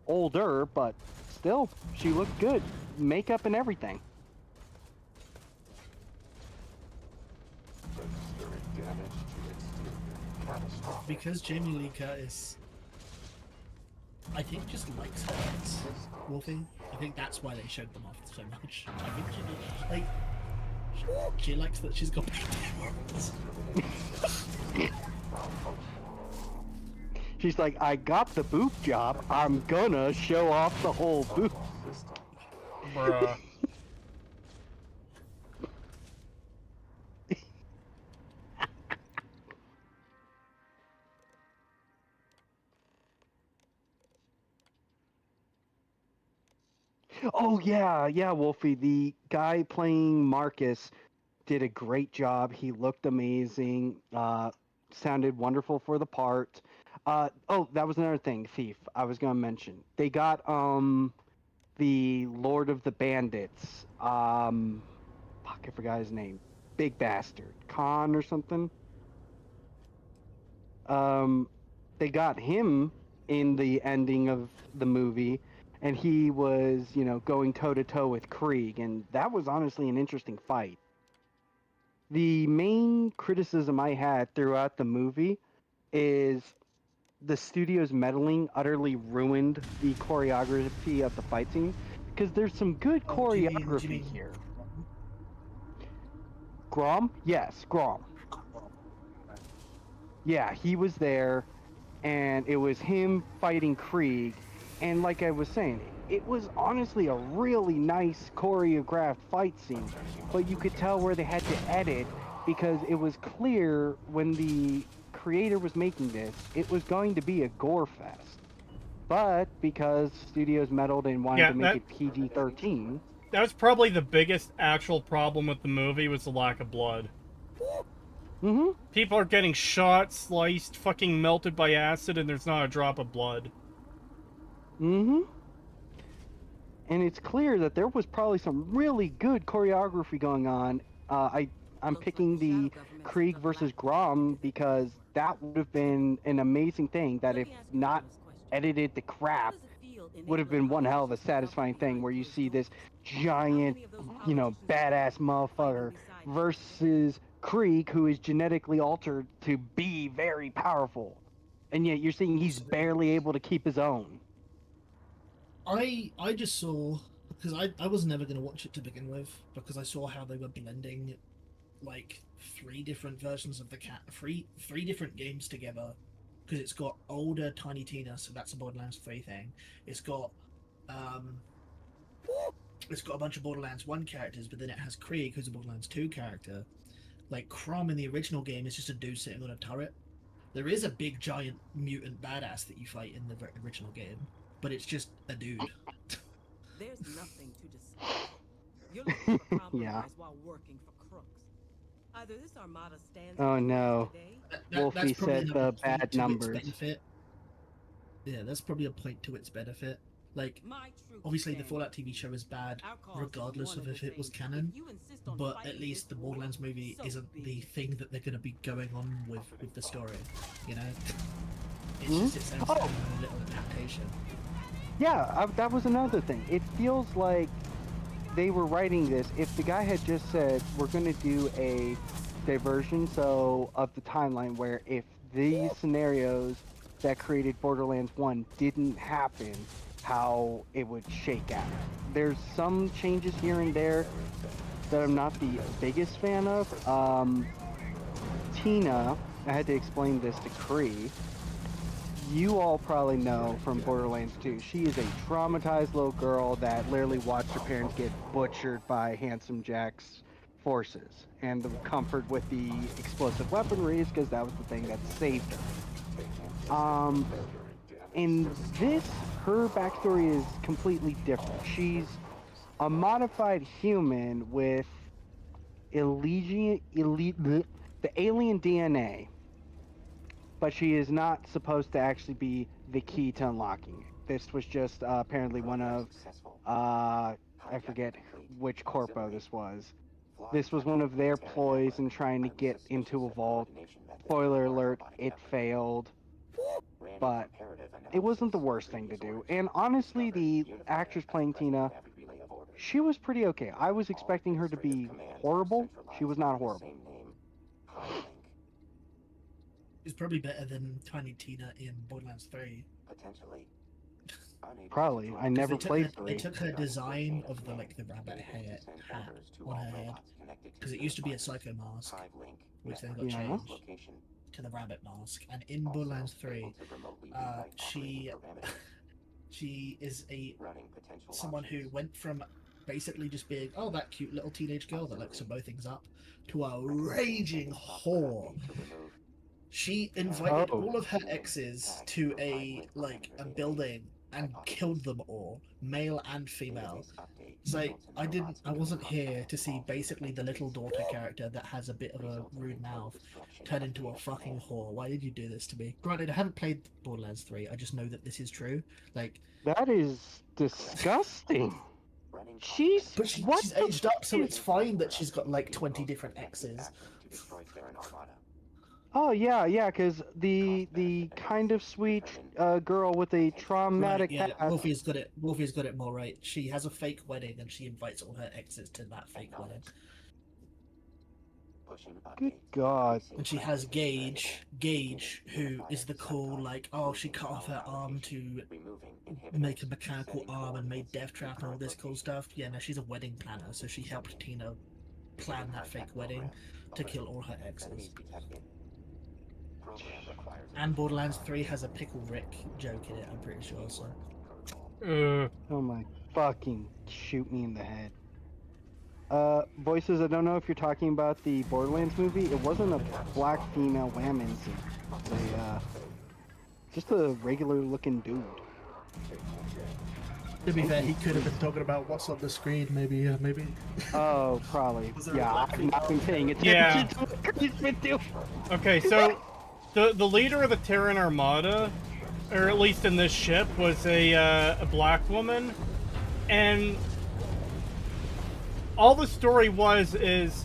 older, but still, she looked good, makeup and everything. Because Jamie Lee Curtis, I think, just likes her heads, Wolfie. I think that's why they showed them off so much. I think she likes that she's got big heads. She's like, I got the boob job, I'm gonna show off the whole boob. Bruh. Oh yeah, Wolfie. The guy playing Marcus did a great job. He looked amazing. Sounded wonderful for the part. Oh, that was another thing, Thief. I was gonna mention. They got the Lord of the Bandits. Fuck, I forgot his name. Big bastard, Khan or something. They got him in the ending of the movie, and he was, going toe-to-toe with Krieg, and that was honestly an interesting fight. The main criticism I had throughout the movie is the studio's meddling utterly ruined the choreography of the fight scene, because there's some good choreography here. Grom? Yes, Grom. Yeah, he was there, and it was him fighting Krieg, and like I was saying, it was honestly a really nice choreographed fight scene, but you could tell where they had to edit, because it was clear when the creator was making this, it was going to be a gore fest. But because studios meddled and wanted Yeah, to make it PG-13, that was probably the biggest actual problem with the movie was the lack of blood. mm-hmm. People are getting shot, sliced, fucking melted by acid, and there's not a drop of blood. Mm-hmm. And it's clear that there was probably some really good choreography going on. I'm picking the Krieg versus Grom because that would have been an amazing thing that if not edited to crap, would have been one hell of a satisfying thing where you see this giant, badass motherfucker versus Krieg, who is genetically altered to be very powerful. And yet you're seeing he's barely able to keep his own. I just saw, because I was never going to watch it to begin with, because I saw how they were blending like three different versions of the three different games together, because it's got older Tiny Tina, so that's a Borderlands 3 thing. It's got a bunch of Borderlands 1 characters, but then it has Krieg, who's a Borderlands 2 character. Like Crom in the original game is just a dude sitting on a turret. There is a big giant mutant badass that you fight in the original game, but it's just a dude. There's nothing to discuss. You're looking for compromise Yeah. while working for crooks. Either this armada stands Oh no. today. Wolfie That's probably said another the point bad to its numbers. benefit. Yeah, that's probably a point to its benefit. Like, My troops obviously the stand. Fallout TV show is bad, Our cause is regardless one of and if the it was same. canon. If you insist on But fighting at least the this war, Borderlands movie so isn't be the it. thing that they're going to be going on with the story, you know? It's Hmm? just its own Oh. little adaptation. Yeah, that was another thing. It feels like they were writing this. If the guy had just said, we're going to do a diversion of the timeline where if these scenarios that created Borderlands 1 didn't happen, how it would shake out. There's some changes here and there that I'm not the biggest fan of. Tina, I had to explain this to Kree. You all probably know from Borderlands 2, she is a traumatized little girl that literally watched her parents get butchered by Handsome Jack's forces. And the comfort with the explosive weaponry is because that was the thing that saved her. In this, her backstory is completely different. She's a modified human with the alien DNA. But she is not supposed to actually be the key to unlocking it. This was just apparently one of, I forget which corpo this was. This was one of their ploys in trying to get into a vault. Spoiler alert, it failed. But it wasn't the worst thing to do. And honestly, the actress playing Tina, she was pretty okay. I was expecting her to be horrible. She was not horrible. It's probably better than Tiny Tina in Borderlands 3. Probably. I never played 3. They took her design of the rabbit hat on her head, because it used to be a psycho mask, which then got changed to the rabbit mask. And in Borderlands 3, she is someone who went from basically just being that cute little teenage girl that likes to blow things up to a raging whore. She invited all of her exes to a building and killed them all, male and female. It's like, I wasn't here to see basically the little daughter character that has a bit of a rude mouth turn into a fucking whore. Why did you do this to me? Granted, I haven't played Borderlands 3, I just know that this is true. That is disgusting. But she's aged up, so it's fine that she's got 20 different exes. Oh yeah, because the kind of sweet girl with a traumatic Right, past. Wolfie's got it more right. She has a fake wedding and she invites all her exes to that fake wedding. Good God. And she has Gage, who is the cool, she cut off her arm to make a mechanical arm and made Death Trap and all this cool stuff. Yeah, no, she's a wedding planner, so she helped Tina plan that fake wedding to kill all her exes. And Borderlands 3 has a Pickle Rick joke in it, I'm pretty sure, so. Oh my fucking shoot me in the head. Voices, I don't know if you're talking about the Borderlands movie. It wasn't a black female woman scene. Just a regular looking dude. To be fair, he could have been talking about what's on the screen. Maybe. Oh, probably. Was there a Yeah, black I've thing not been on paying there? attention Yeah. to what Chris been doing. Okay, so the leader of the Terran Armada, or at least in this ship, was a black woman, and all the story is,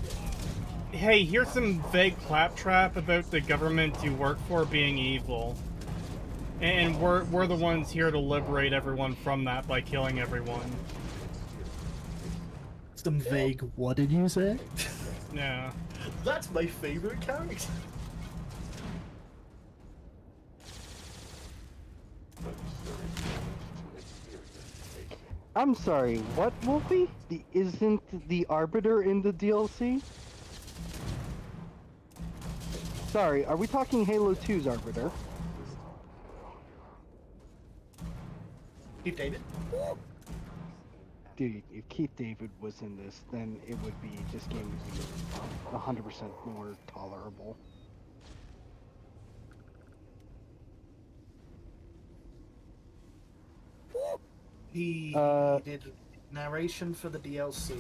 hey, here's some vague claptrap about the government you work for being evil. And we're the ones here to liberate everyone from that by killing everyone. Some vague. What did you say? Yeah. That's my favorite character. I'm sorry, what, Wolfie? Isn't the Arbiter in the DLC? Sorry, are we talking Halo 2's Arbiter? Keith David. Dude, if Keith David was in this, then it would be, this game would be 100% more tolerable. He did narration for the DLC.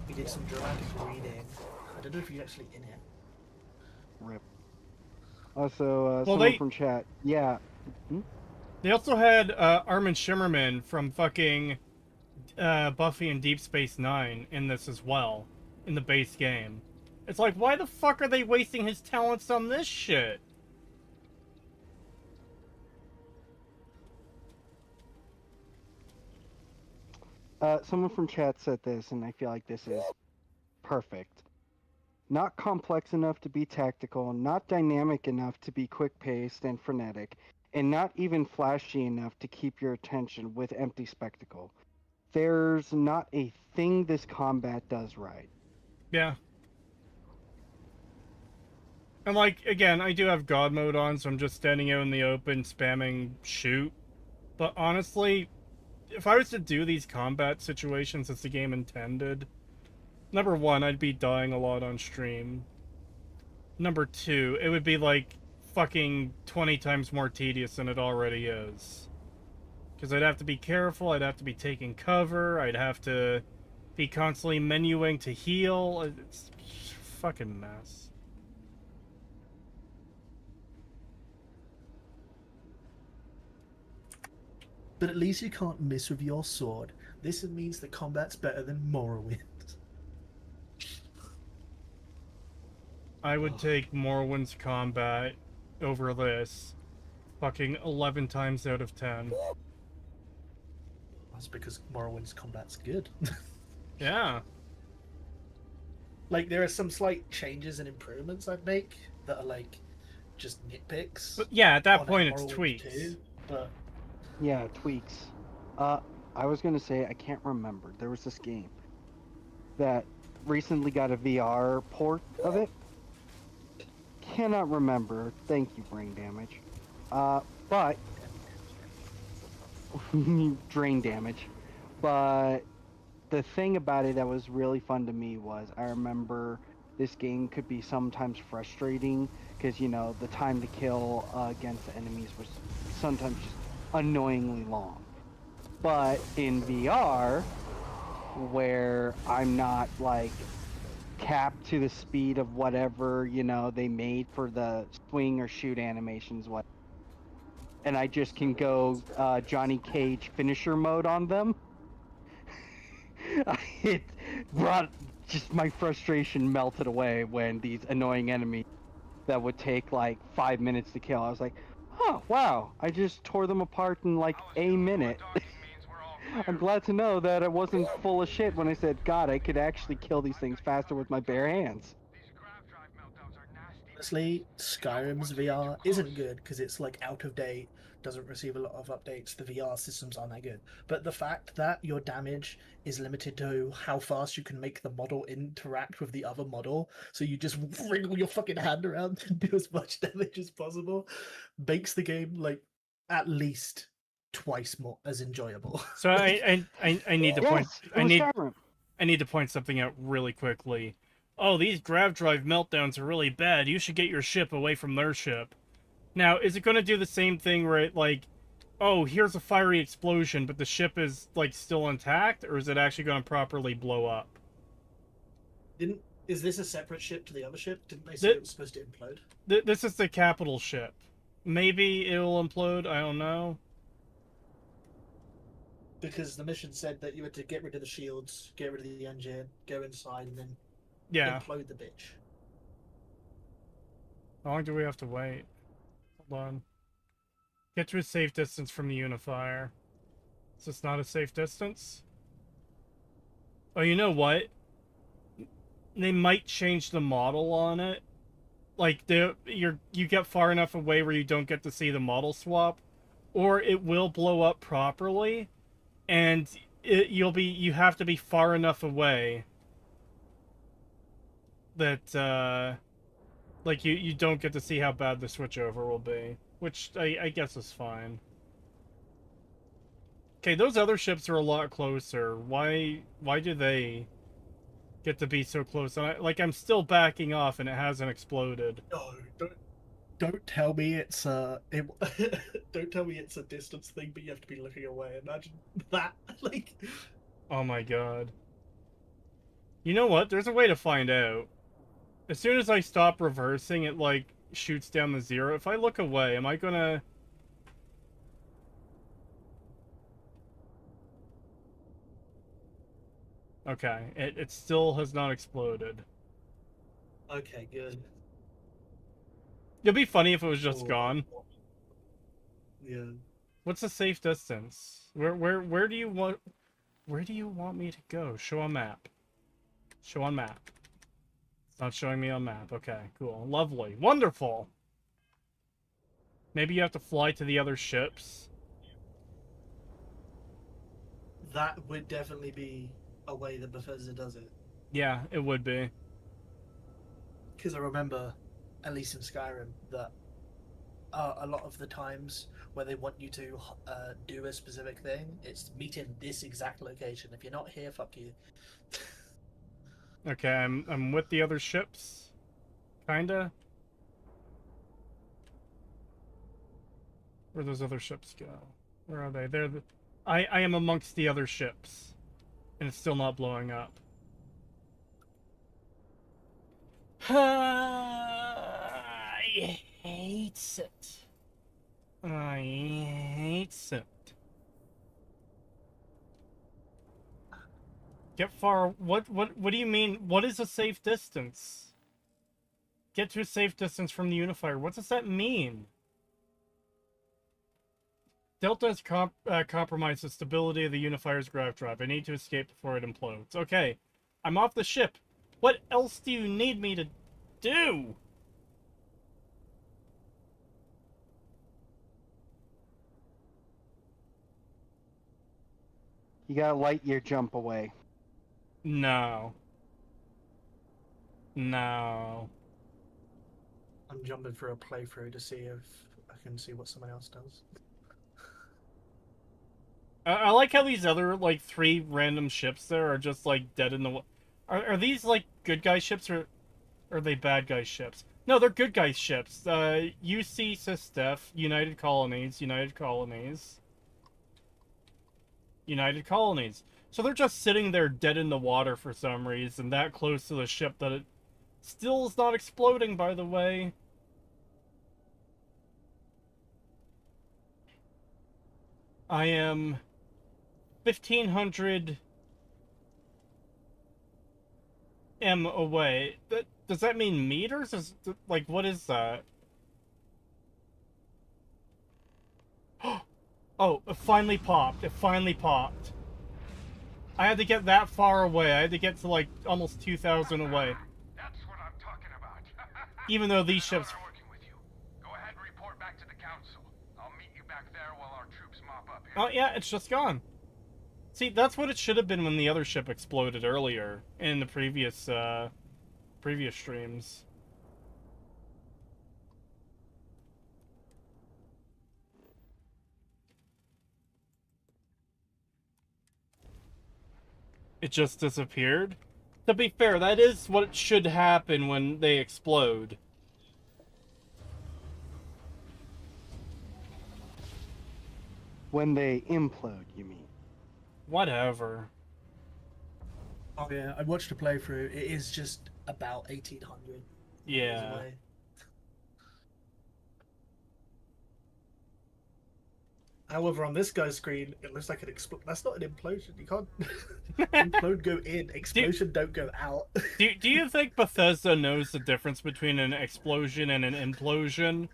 He did some dramatic reading. I don't know if he's actually in it. Rip. Also, Well, someone from chat. Yeah. Hmm? They also had Armin Shimmerman from fucking Buffy and Deep Space Nine in this as well, in the base game. It's like, why the fuck are they wasting his talents on this shit? Someone from chat said this, and I feel like this is perfect. Not complex enough to be tactical, not dynamic enough to be quick-paced and frenetic, and not even flashy enough to keep your attention with empty spectacle. There's not a thing this combat does right. Yeah. And like, again, I do have God mode on, so I'm just standing out in the open spamming shoot. But honestly, if I was to do these combat situations as the game intended, number one, I'd be dying a lot on stream. Number two, it would be like fucking 20 times more tedious than it already is. Because I'd have to be careful, I'd have to be taking cover, I'd have to be constantly menuing to heal. It's a fucking mess. But at least you can't miss with your sword. This means the combat's better than Morrowind. I would take Morrowind's combat over this fucking 11 times out of 10. That's because Morrowind's combat's good. Yeah. Like, there are some slight changes and improvements I'd make that are, like, just nitpicks. But yeah, at that on point it's Morrowind tweaks. 2, but Yeah, tweaks. I was gonna say, I can't remember. There was this game that recently got a VR port of it. Cannot remember. Thank you, brain damage. But drain damage. But the thing about it that was really fun to me was I remember this game could be sometimes frustrating because, you know, the time to kill against the enemies was sometimes just annoyingly long. But in VR, where I'm not like capped to the speed of whatever, you know, they made for the swing or shoot animations, and I just can go Johnny Cage finisher mode on them, it brought just my frustration melted away when these annoying enemies that would take like 5 minutes to kill. I was like, oh wow, I just tore them apart in like a minute. I'm glad to know that I wasn't full of shit when I said, God, I could actually kill these things faster with my bare hands. honestly, Skyrim's VR isn't good because it's like out of date, doesn't receive a lot of updates. The VR systems aren't that good. But the fact that your damage is limited to how fast you can make the model interact with the other model, so you just wriggle your fucking hand around and do as much damage as possible, makes the game like at least twice more as enjoyable. So I need to point Yes, it was Skyrim. I need to point something out really quickly. Oh, these grav drive meltdowns are really bad. You should get your ship away from their ship. Now, is it going to do the same thing where it, like, oh, here's a fiery explosion, but the ship is, like, still intact, or is it actually going to properly blow up? Is this a separate ship to the other ship? Didn't they say Th- it was supposed to implode? This is the capital ship. Maybe it'll implode, I don't know. Because the mission said that you had to get rid of the shields, get rid of the engine, go inside, and then Yeah. implode the bitch. How long do we have to wait? Hold on. Get to a safe distance from the unifier. Is this not a safe distance? Oh, you know what? They might change the model on it. Like, you get far enough away where you don't get to see the model swap, or it will blow up properly, and you have to be far enough away that like you don't get to see how bad the switchover will be, which I guess is fine. Okay, those other ships are a lot closer. Why do they get to be so close? And I'm still backing off and it hasn't exploded. No, don't tell me it's don't tell me it's a distance thing, but you have to be looking away. Imagine that, like. Oh my god. You know what? There's a way to find out. As soon as I stop reversing, it, like, shoots down to 0. If I look away, am I gonna... Okay, it still has not exploded. Okay, good. It'd be funny if it was just Oh. gone. Yeah. What's the safe distance? Where do you want me to go? Show on map. Show on map. It's not showing me on map. Okay, cool. Lovely. Wonderful. Maybe you have to fly to the other ships. That would definitely be a way that Bethesda does it. Yeah, it would be. Because I remember, at least in Skyrim, that a lot of the times where they want you to do a specific thing, it's meet in this exact location. If you're not here, fuck you. Okay, I'm with the other ships. Kinda. Where those other ships go? Where are they? I am amongst the other ships. And it's still not blowing up. I hate it. I hate it. Get far. What do you mean? What is a safe distance? Get to a safe distance from the unifier. What does that mean? Delta has compromised the stability of the unifier's grav drive. I need to escape before it implodes. Okay, I'm off the ship. What else do you need me to do? You gotta light your jump away. No. No. I'm jumping for a playthrough to see if I can see what someone else does. I like how these other, like, 3 random ships there are just, like, dead in the... Are these, like, good guy ships, or are they bad guy ships? No, they're good guy ships. UC Sysdef, United Colonies, United Colonies. United Colonies. So they're just sitting there dead in the water for some reason, that close to the ship that it still is not exploding, by the way. I am 1,500 m away. Does that mean meters? Like, what is that? Oh, it finally popped. It finally popped. I had to get that far away. I had to get to, like, almost 2,000 away. That's what I'm talking about. Even though these ships... We're working with you. Go ahead and report back to the council. I'll meet you back there while our troops mop up here. Oh, yeah, it's just gone. See, that's what it should have been when the other ship exploded earlier in the previous streams. It just disappeared? To be fair, that is what should happen when they explode. When they implode, you mean? Whatever. Oh yeah, I watched a playthrough. It is just about 1800 years Yeah. away. However, on this guy's screen, it looks like an explosion. That's not an implosion. You can't implode go in. Explosion don't go out. Do you think Bethesda knows the difference between an explosion and an implosion?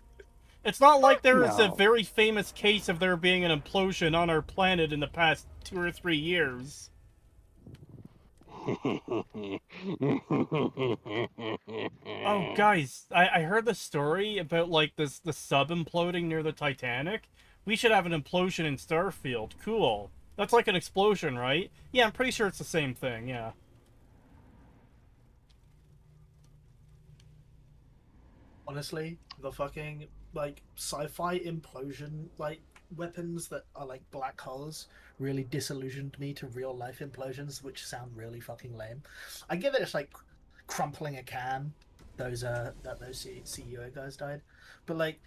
It's not like there is a No. very famous case of there being an implosion on our planet in the past 2 or 3 years. Oh, guys, I heard the story about, like, the sub imploding near the Titanic. We should have an implosion in Starfield. Cool. That's like an explosion, right? Yeah, I'm pretty sure it's the same thing, yeah. Honestly, the fucking like sci-fi implosion like weapons that are like black holes really disillusioned me to real life implosions, which sound really fucking lame. I get that it's like crumpling a can. Those CEO guys died, but like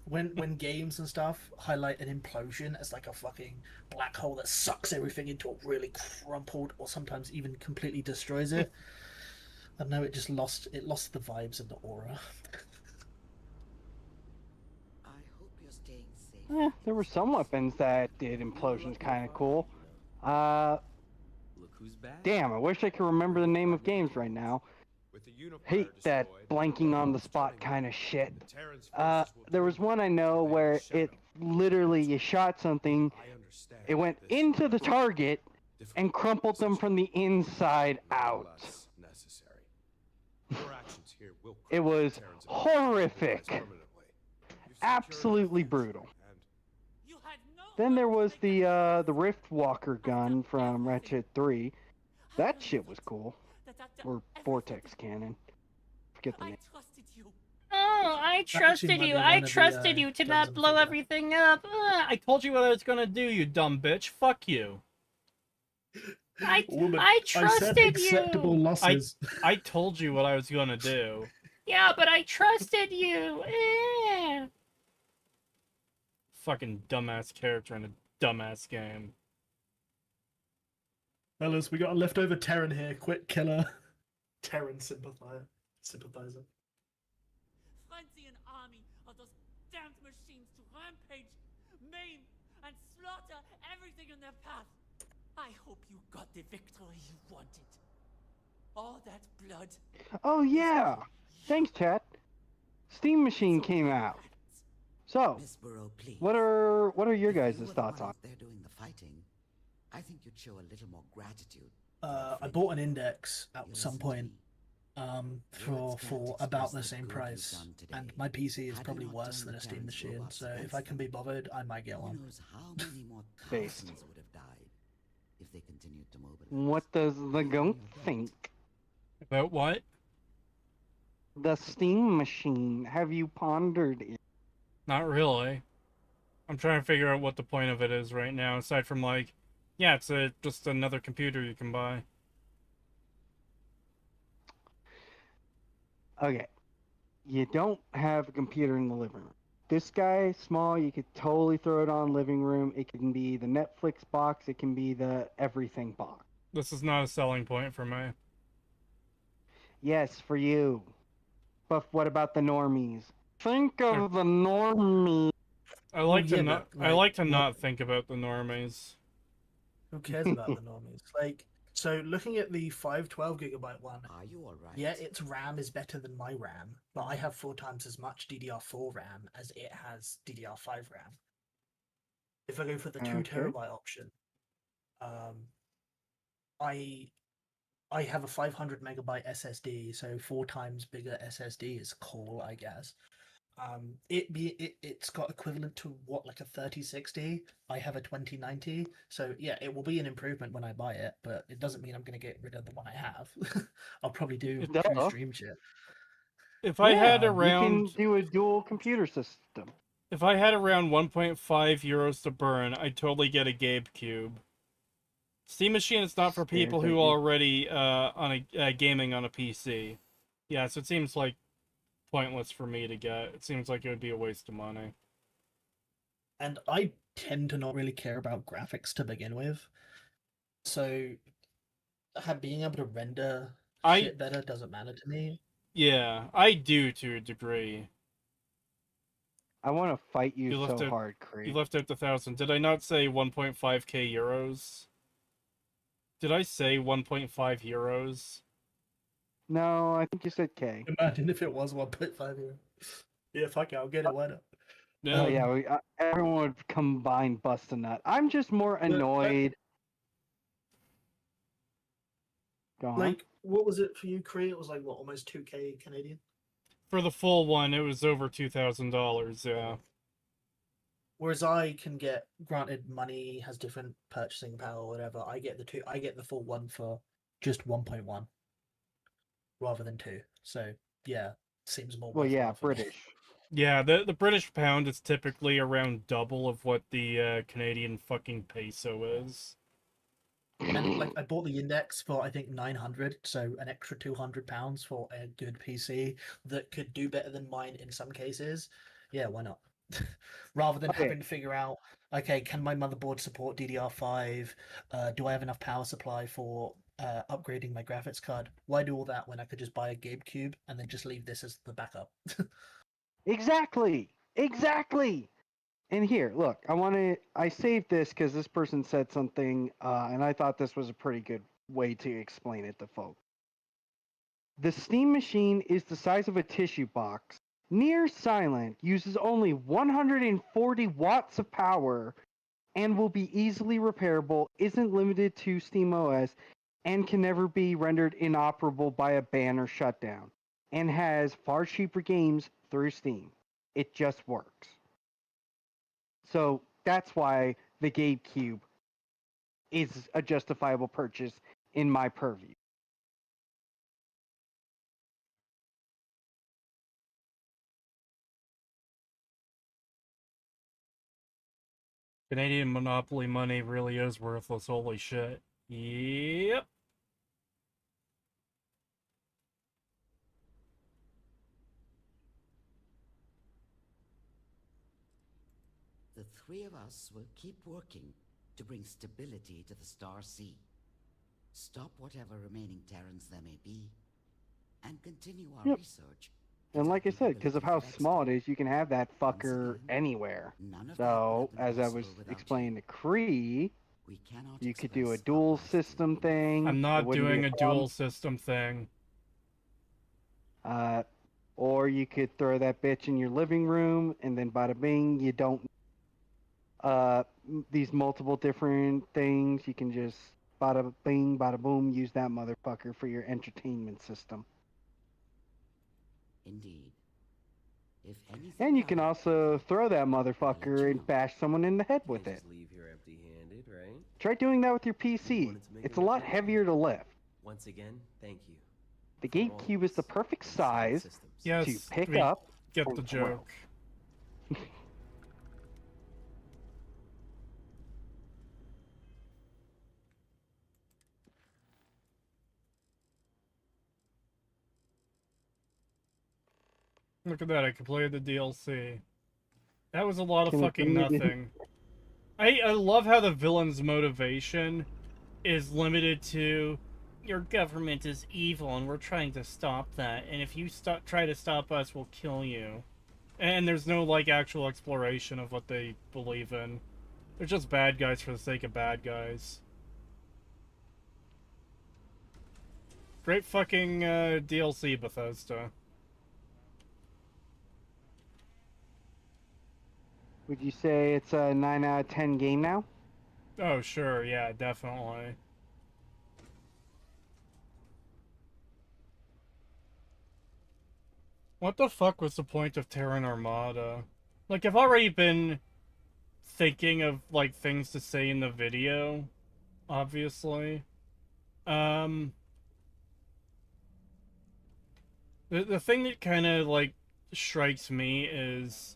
when games and stuff highlight an implosion as like a fucking black hole that sucks everything into a really crumpled or sometimes even completely destroys it. I don't know, it lost the vibes and the aura. I hope you're staying safe. There were some weapons that did implosions kind of cool. Look who's back. Damn, I wish I could remember the name of games right now. With the unifier Hate that destroyed, blanking on the it's spot turning kind of shit. the Terran's forces will There was one I know command where shadow. it literally, you shot something, I understand it went this into the is target, difficult and crumpled them from the inside out. nonetheless necessary. Your actions here will It cripple the was Terran's horrific. permanently. You've secured Absolutely the brutal. and You had no Then there right to was make the that Rift Walker gun from Ratchet 3. That shit was cool. Or Vortex Cannon. Forget the I name. trusted you. Oh, I actually trusted might you. be I one of the, trusted you to guns not and blow figure. everything up. I told you what I was gonna do, you dumb bitch. Fuck you. Woman, I said trusted acceptable you. losses. I told you what I was gonna do. Yeah, but I trusted you. Fucking dumbass character in a dumbass game. Fellas, we got a leftover Terran here. Quick killer. Terran sympathizer. Frenzy an army of those damned machines to rampage, maim, and slaughter everything in their path. I hope you got the victory you wanted. All that blood. Oh yeah! Thanks, chat. Steam Machine came out. So, Miss Burrow, please. what are your If you guys' were the thoughts one on? out there doing the fighting, I think you'd show a little more gratitude. I bought an index at You some listen to point me. for about the same price, and my PC is Had you probably not worse turned than the a Steam Terran's machine. robots So if against I can them, be bothered, I might get who one. knows how many more Based. thousands would have died if they continued to mobilize. What does the goat think? About what? The Steam Machine. Have you pondered it? Not really. I'm trying to figure out what the point of it is right now, aside from like, yeah, it's just another computer you can buy. Okay. You don't have a computer in the living room. This guy, small, you could totally throw it on living room. It can be the Netflix box. It can be the everything box. This is not a selling point for me. Yes, for you. But what about the normies? Think of the normies. I like yeah, to not. but, I like to what- not think about the normies. Who cares about the normies? Like, so looking at the 512 GB one, Are you alright? yeah, its RAM is better than my RAM, but I have 4 times as much DDR4 RAM as it has DDR5 RAM. If I go for the 2 Okay. terabyte option, I have a 500 megabyte SSD, so 4 times bigger SSD is cool, I guess. It's got equivalent to what, like a 3060. I have a 2090, so yeah, it will be an improvement when I buy it, but it doesn't mean I'm going to get rid of the one I have. I'll probably do Duh. true stream shit. If I had You around, can do a dual computer system. if I had around 1.5 euros to burn, I'd totally get a Gabe Cube. Steam Machine is not for people Stares at who you. already on a gaming on a PC. Yeah, so it seems like pointless for me to get. It seems like it would be a waste of money. And I tend to not really care about graphics to begin with. So being able to render shit better doesn't matter to me. Yeah, I do to a degree. I want to fight you, You left so out, hard, you Creed. left out the 1,000. Did I not say 1.5k euros? Did I say 1.5 euros? No, I think you said K. Imagine if it was 1.5 euro. Yeah, fuck it, I'll get it. Why not? No. Oh yeah, everyone would combine bust a nut. I'm just more annoyed. Go on. Like, what was it for you, Cree? It was like, what, almost 2k Canadian? For the full one, it was over $2,000, yeah. Whereas I can get, granted, money has different purchasing power or whatever. I get the full one for just 1.1 rather than 2. So yeah, seems more. Well, yeah, worthwhile for me. British. Yeah, the British pound is typically around double of what the Canadian fucking peso is. And like, I bought the index for I think 900, so an extra £200 for a good PC that could do better than mine in some cases. Yeah, why not? Rather than Okay. having to figure out, okay, can my motherboard support DDR5? Do I have enough power supply for upgrading my graphics card? Why do all that when I could just buy a GameCube and then just leave this as the backup? Exactly. And here, look, I saved this because this person said something, and I thought this was a pretty good way to explain it to folks. The steam machine is the size of a tissue box, near silent, uses only 140 watts of power, and will be easily repairable, isn't limited to SteamOS, and can never be rendered inoperable by a ban or shutdown, and has far cheaper games through Steam. It just works. So that's why the GameCube is a justifiable purchase in my purview. Canadian monopoly money really is worthless, holy shit. Yep. The three of us will keep working to bring stability to the Star Sea. Stop whatever remaining Terrans there may be, and continue our research. And like I said, because of how small it is, you can have that fucker anywhere. So, as I was explaining to Cree, you could do a dual system thing. I'm not doing a dual system thing. Or you could throw that bitch in your living room, and then bada bing, you don't these multiple different things. You can just bada bing, bada boom, use that motherfucker for your entertainment system. Indeed. If anything And you can also throw that motherfucker and bash someone in the head with it. Leave here empty-handed, right? Try doing that with your PC. It's a lot heavier to lift. Once again, thank you. The GameCube is the perfect size Yes, to pick we up. get and the throw. joke. Look at that, I completed the DLC. That was a lot of fucking nothing. I love how the villain's motivation is limited to your government is evil and we're trying to stop that, and if you try to stop us, we'll kill you. And there's no, like, actual exploration of what they believe in. They're just bad guys for the sake of bad guys. Great fucking DLC, Bethesda. Would you say it's a 9 out of 10 game now? Oh, sure, yeah, definitely. What the fuck was the point of Terran Armada? Like, I've already been thinking of, like, things to say in the video, obviously. The thing that kind of, like, strikes me is...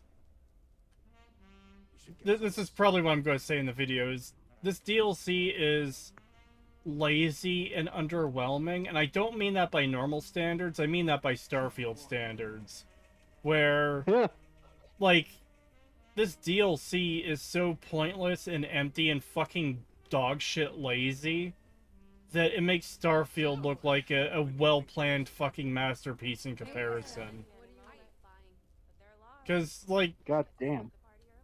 This is probably what I'm going to say in the video, is this DLC is lazy and underwhelming, and I don't mean that by normal standards, I mean that by Starfield standards. Where, like, this DLC is so pointless and empty and fucking dog shit lazy that it makes Starfield look like a well-planned fucking masterpiece in comparison. Because, like, God damn.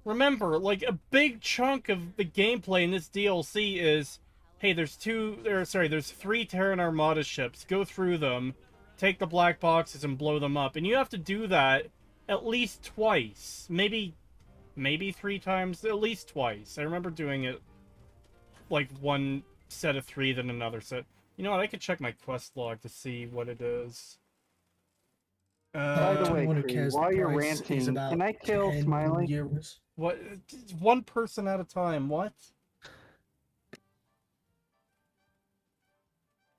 remember, like, a big chunk of the gameplay in this DLC is, hey, there's three Terran Armada ships. Go through them, take the black boxes, and blow them up. And you have to do that at least twice. Maybe 3 times, at least twice. I remember doing it, like, one set of 3, then another set. You know what, I could check my quest log to see what it is. By the way, Anyone who Cree, cares, while the you're price is ranting, about can I kill 10 Smiley? euros. What? One person at a time, what?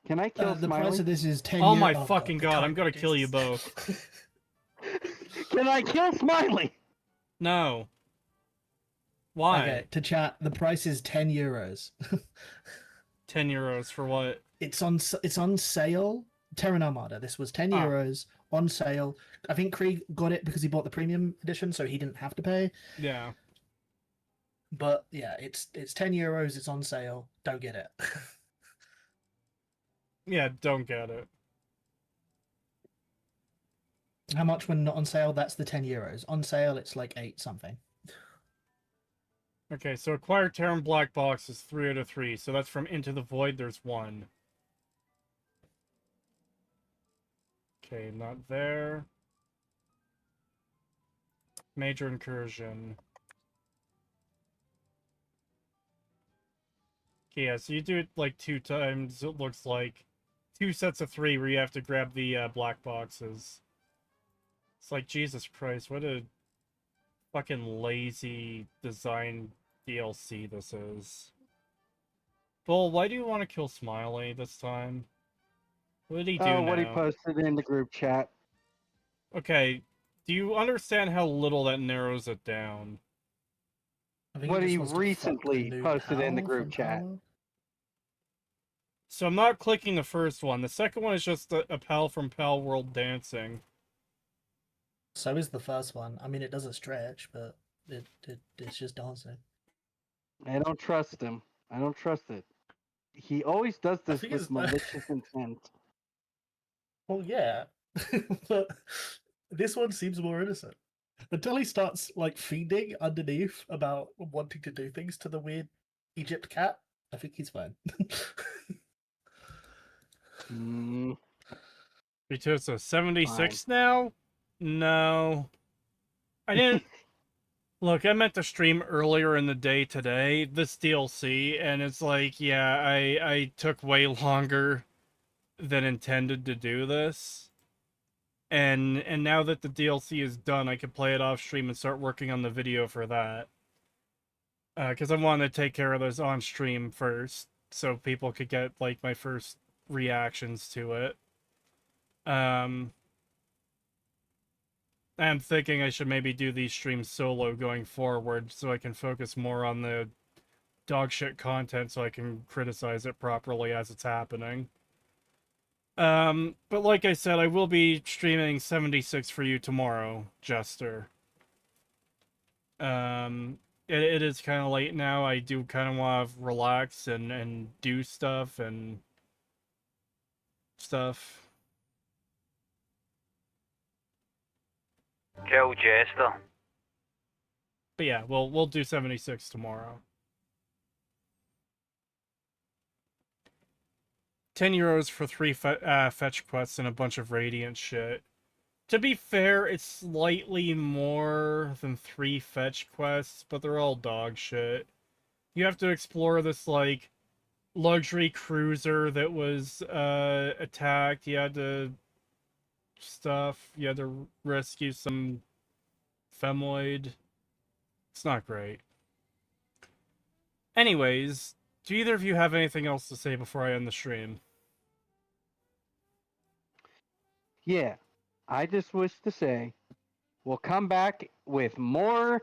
Can I kill The Smiley? price of this is 10 Oh euros. my fucking god, I'm gonna kill you Jesus. both. Can I kill Smiley? No. Why? Okay, to chat, the price is 10 euros. 10 euros for what? It's on sale. Terran Armada. This was 10 euros on sale. I think Krieg got it because he bought the premium edition, so he didn't have to pay. Yeah. But yeah, it's 10 euros. It's on sale. Don't get it. Yeah, don't get it. How much when not on sale? That's the 10 euros. On sale, it's like 8 something. Okay, so acquire Terran Black Box is 3 out of 3, so that's from Into the Void, there's 1. Okay, not there. Major Incursion. Okay, yeah, so you do it like 2 times, it looks like. 2 sets of 3 where you have to grab the black boxes. It's like, Jesus Christ, what a fucking lazy design DLC this is. Bull, why do you want to kill Smiley this time? What did he do now? What he posted in the group chat. Okay, do you understand how little that narrows it down? What he recently posted in the group chat. So I'm not clicking the first one. The second one is just a pal from Pal World dancing. So is the first one. I mean, it doesn't stretch, but it's just dancing. I don't trust him. I don't trust it. He always does this think with it's- malicious intent. Well, yeah, but this one seems more innocent. Until he starts like feeding underneath about wanting to do things to the weird Egypt cat, I think he's fine. Creetosis 76 now? No. I didn't... Look, I meant to stream earlier in the day today, this DLC, and it's like, yeah, I took way longer than intended to do this. And now that the DLC is done, I can play it off stream and start working on the video for that. Because I wanted to take care of this on stream first, so people could get, like, my first reactions to it. I'm thinking I should maybe do these streams solo going forward, so I can focus more on the dogshit content so I can criticize it properly as it's happening. But like I said, I will be streaming 76 for you tomorrow, Jester. It is kind of late now. I do kind of want to relax and do stuff and stuff. Kill Jester. But yeah, we'll do 76 tomorrow. 10 euros for 3 fetch quests and a bunch of Radiant shit. To be fair, it's slightly more than 3 fetch quests, but they're all dog shit. You have to explore this, like, luxury cruiser that was attacked. You had to you had to rescue some femoid. It's not great. Anyways, do either of you have anything else to say before I end the stream? Yeah, I just wish to say we'll come back with more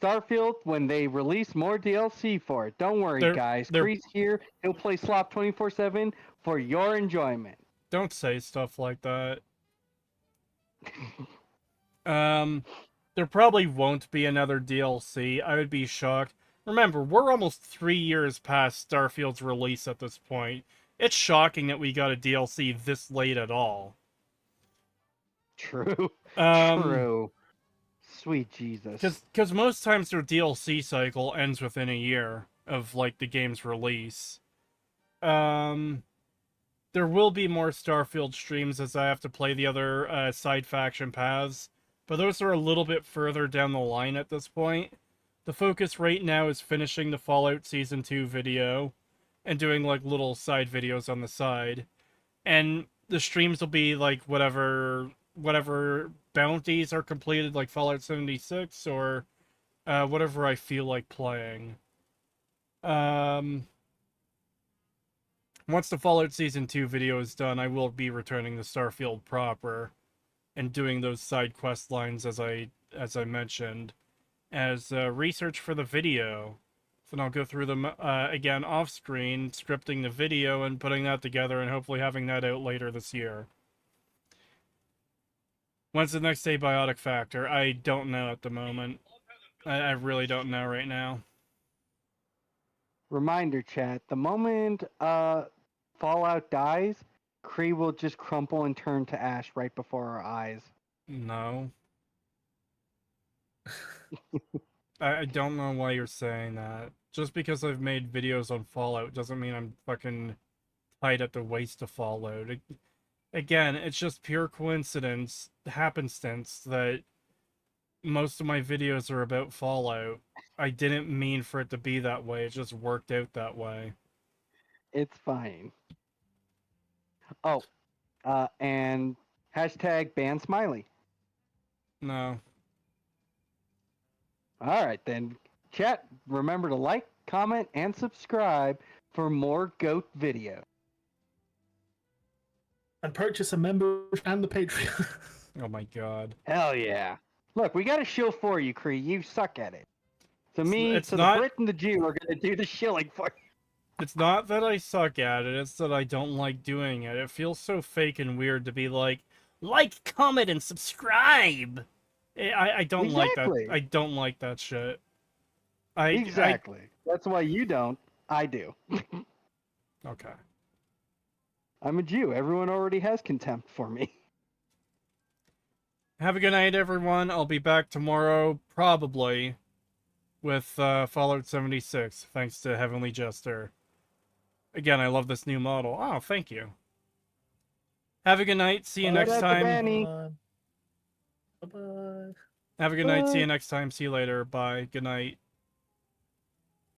Starfield when they release more DLC for it. Don't worry, guys. Cree's here. He'll play Slop 24/7 for your enjoyment. Don't say stuff like that. there probably won't be another DLC. I would be shocked. Remember, we're almost 3 years past Starfield's release at this point. It's shocking that we got a DLC this late at all. True. Um, True. Sweet Jesus. Because most times their DLC cycle ends within a year of, like, the game's release. There will be more Starfield streams as I have to play the other side faction paths, but those are a little bit further down the line at this point. The focus right now is finishing the Fallout Season 2 video and doing, like, little side videos on the side. And the streams will be, like, whatever bounties are completed, like Fallout 76, or whatever I feel like playing. Once the Fallout Season 2 video is done, I will be returning to Starfield proper and doing those side quest lines as I mentioned as research for the video. Then I'll go through them again off screen, scripting the video and putting that together and hopefully having that out later this year. When's the next abiotic factor? I don't know at the moment. I really don't know right now. Reminder, chat. The moment Fallout dies, Kree will just crumple and turn to ash right before our eyes. No. I don't know why you're saying that. Just because I've made videos on Fallout doesn't mean I'm fucking tied at the waist of Fallout. Again, it's just pure coincidence, happenstance, that most of my videos are about Fallout. I didn't mean for it to be that way, it just worked out that way. It's fine. Oh, and hashtag ban Smiley. No. All right, then. Chat, remember to like, comment, and subscribe for more GOAT videos. And purchase a member and the Patreon. Oh my god. Hell yeah. Look, we got a shill for you, Kree. You suck at it. So the Brit and the Jew are going to do the shilling for you. It's not that I suck at it, it's that I don't like doing it. It feels so fake and weird to be like, comment, and subscribe! I don't like that. I don't like that shit. Exactly. That's why you don't. I do. Okay. I'm a Jew. Everyone already has contempt for me. Have a good night, everyone. I'll be back tomorrow, probably, with Fallout 76, thanks to Heavenly Jester. Again, I love this new model. Oh, thank you. Have a good night. See you next time. Bye-bye. Have a good night. See you next time. See you later. Bye. Good night.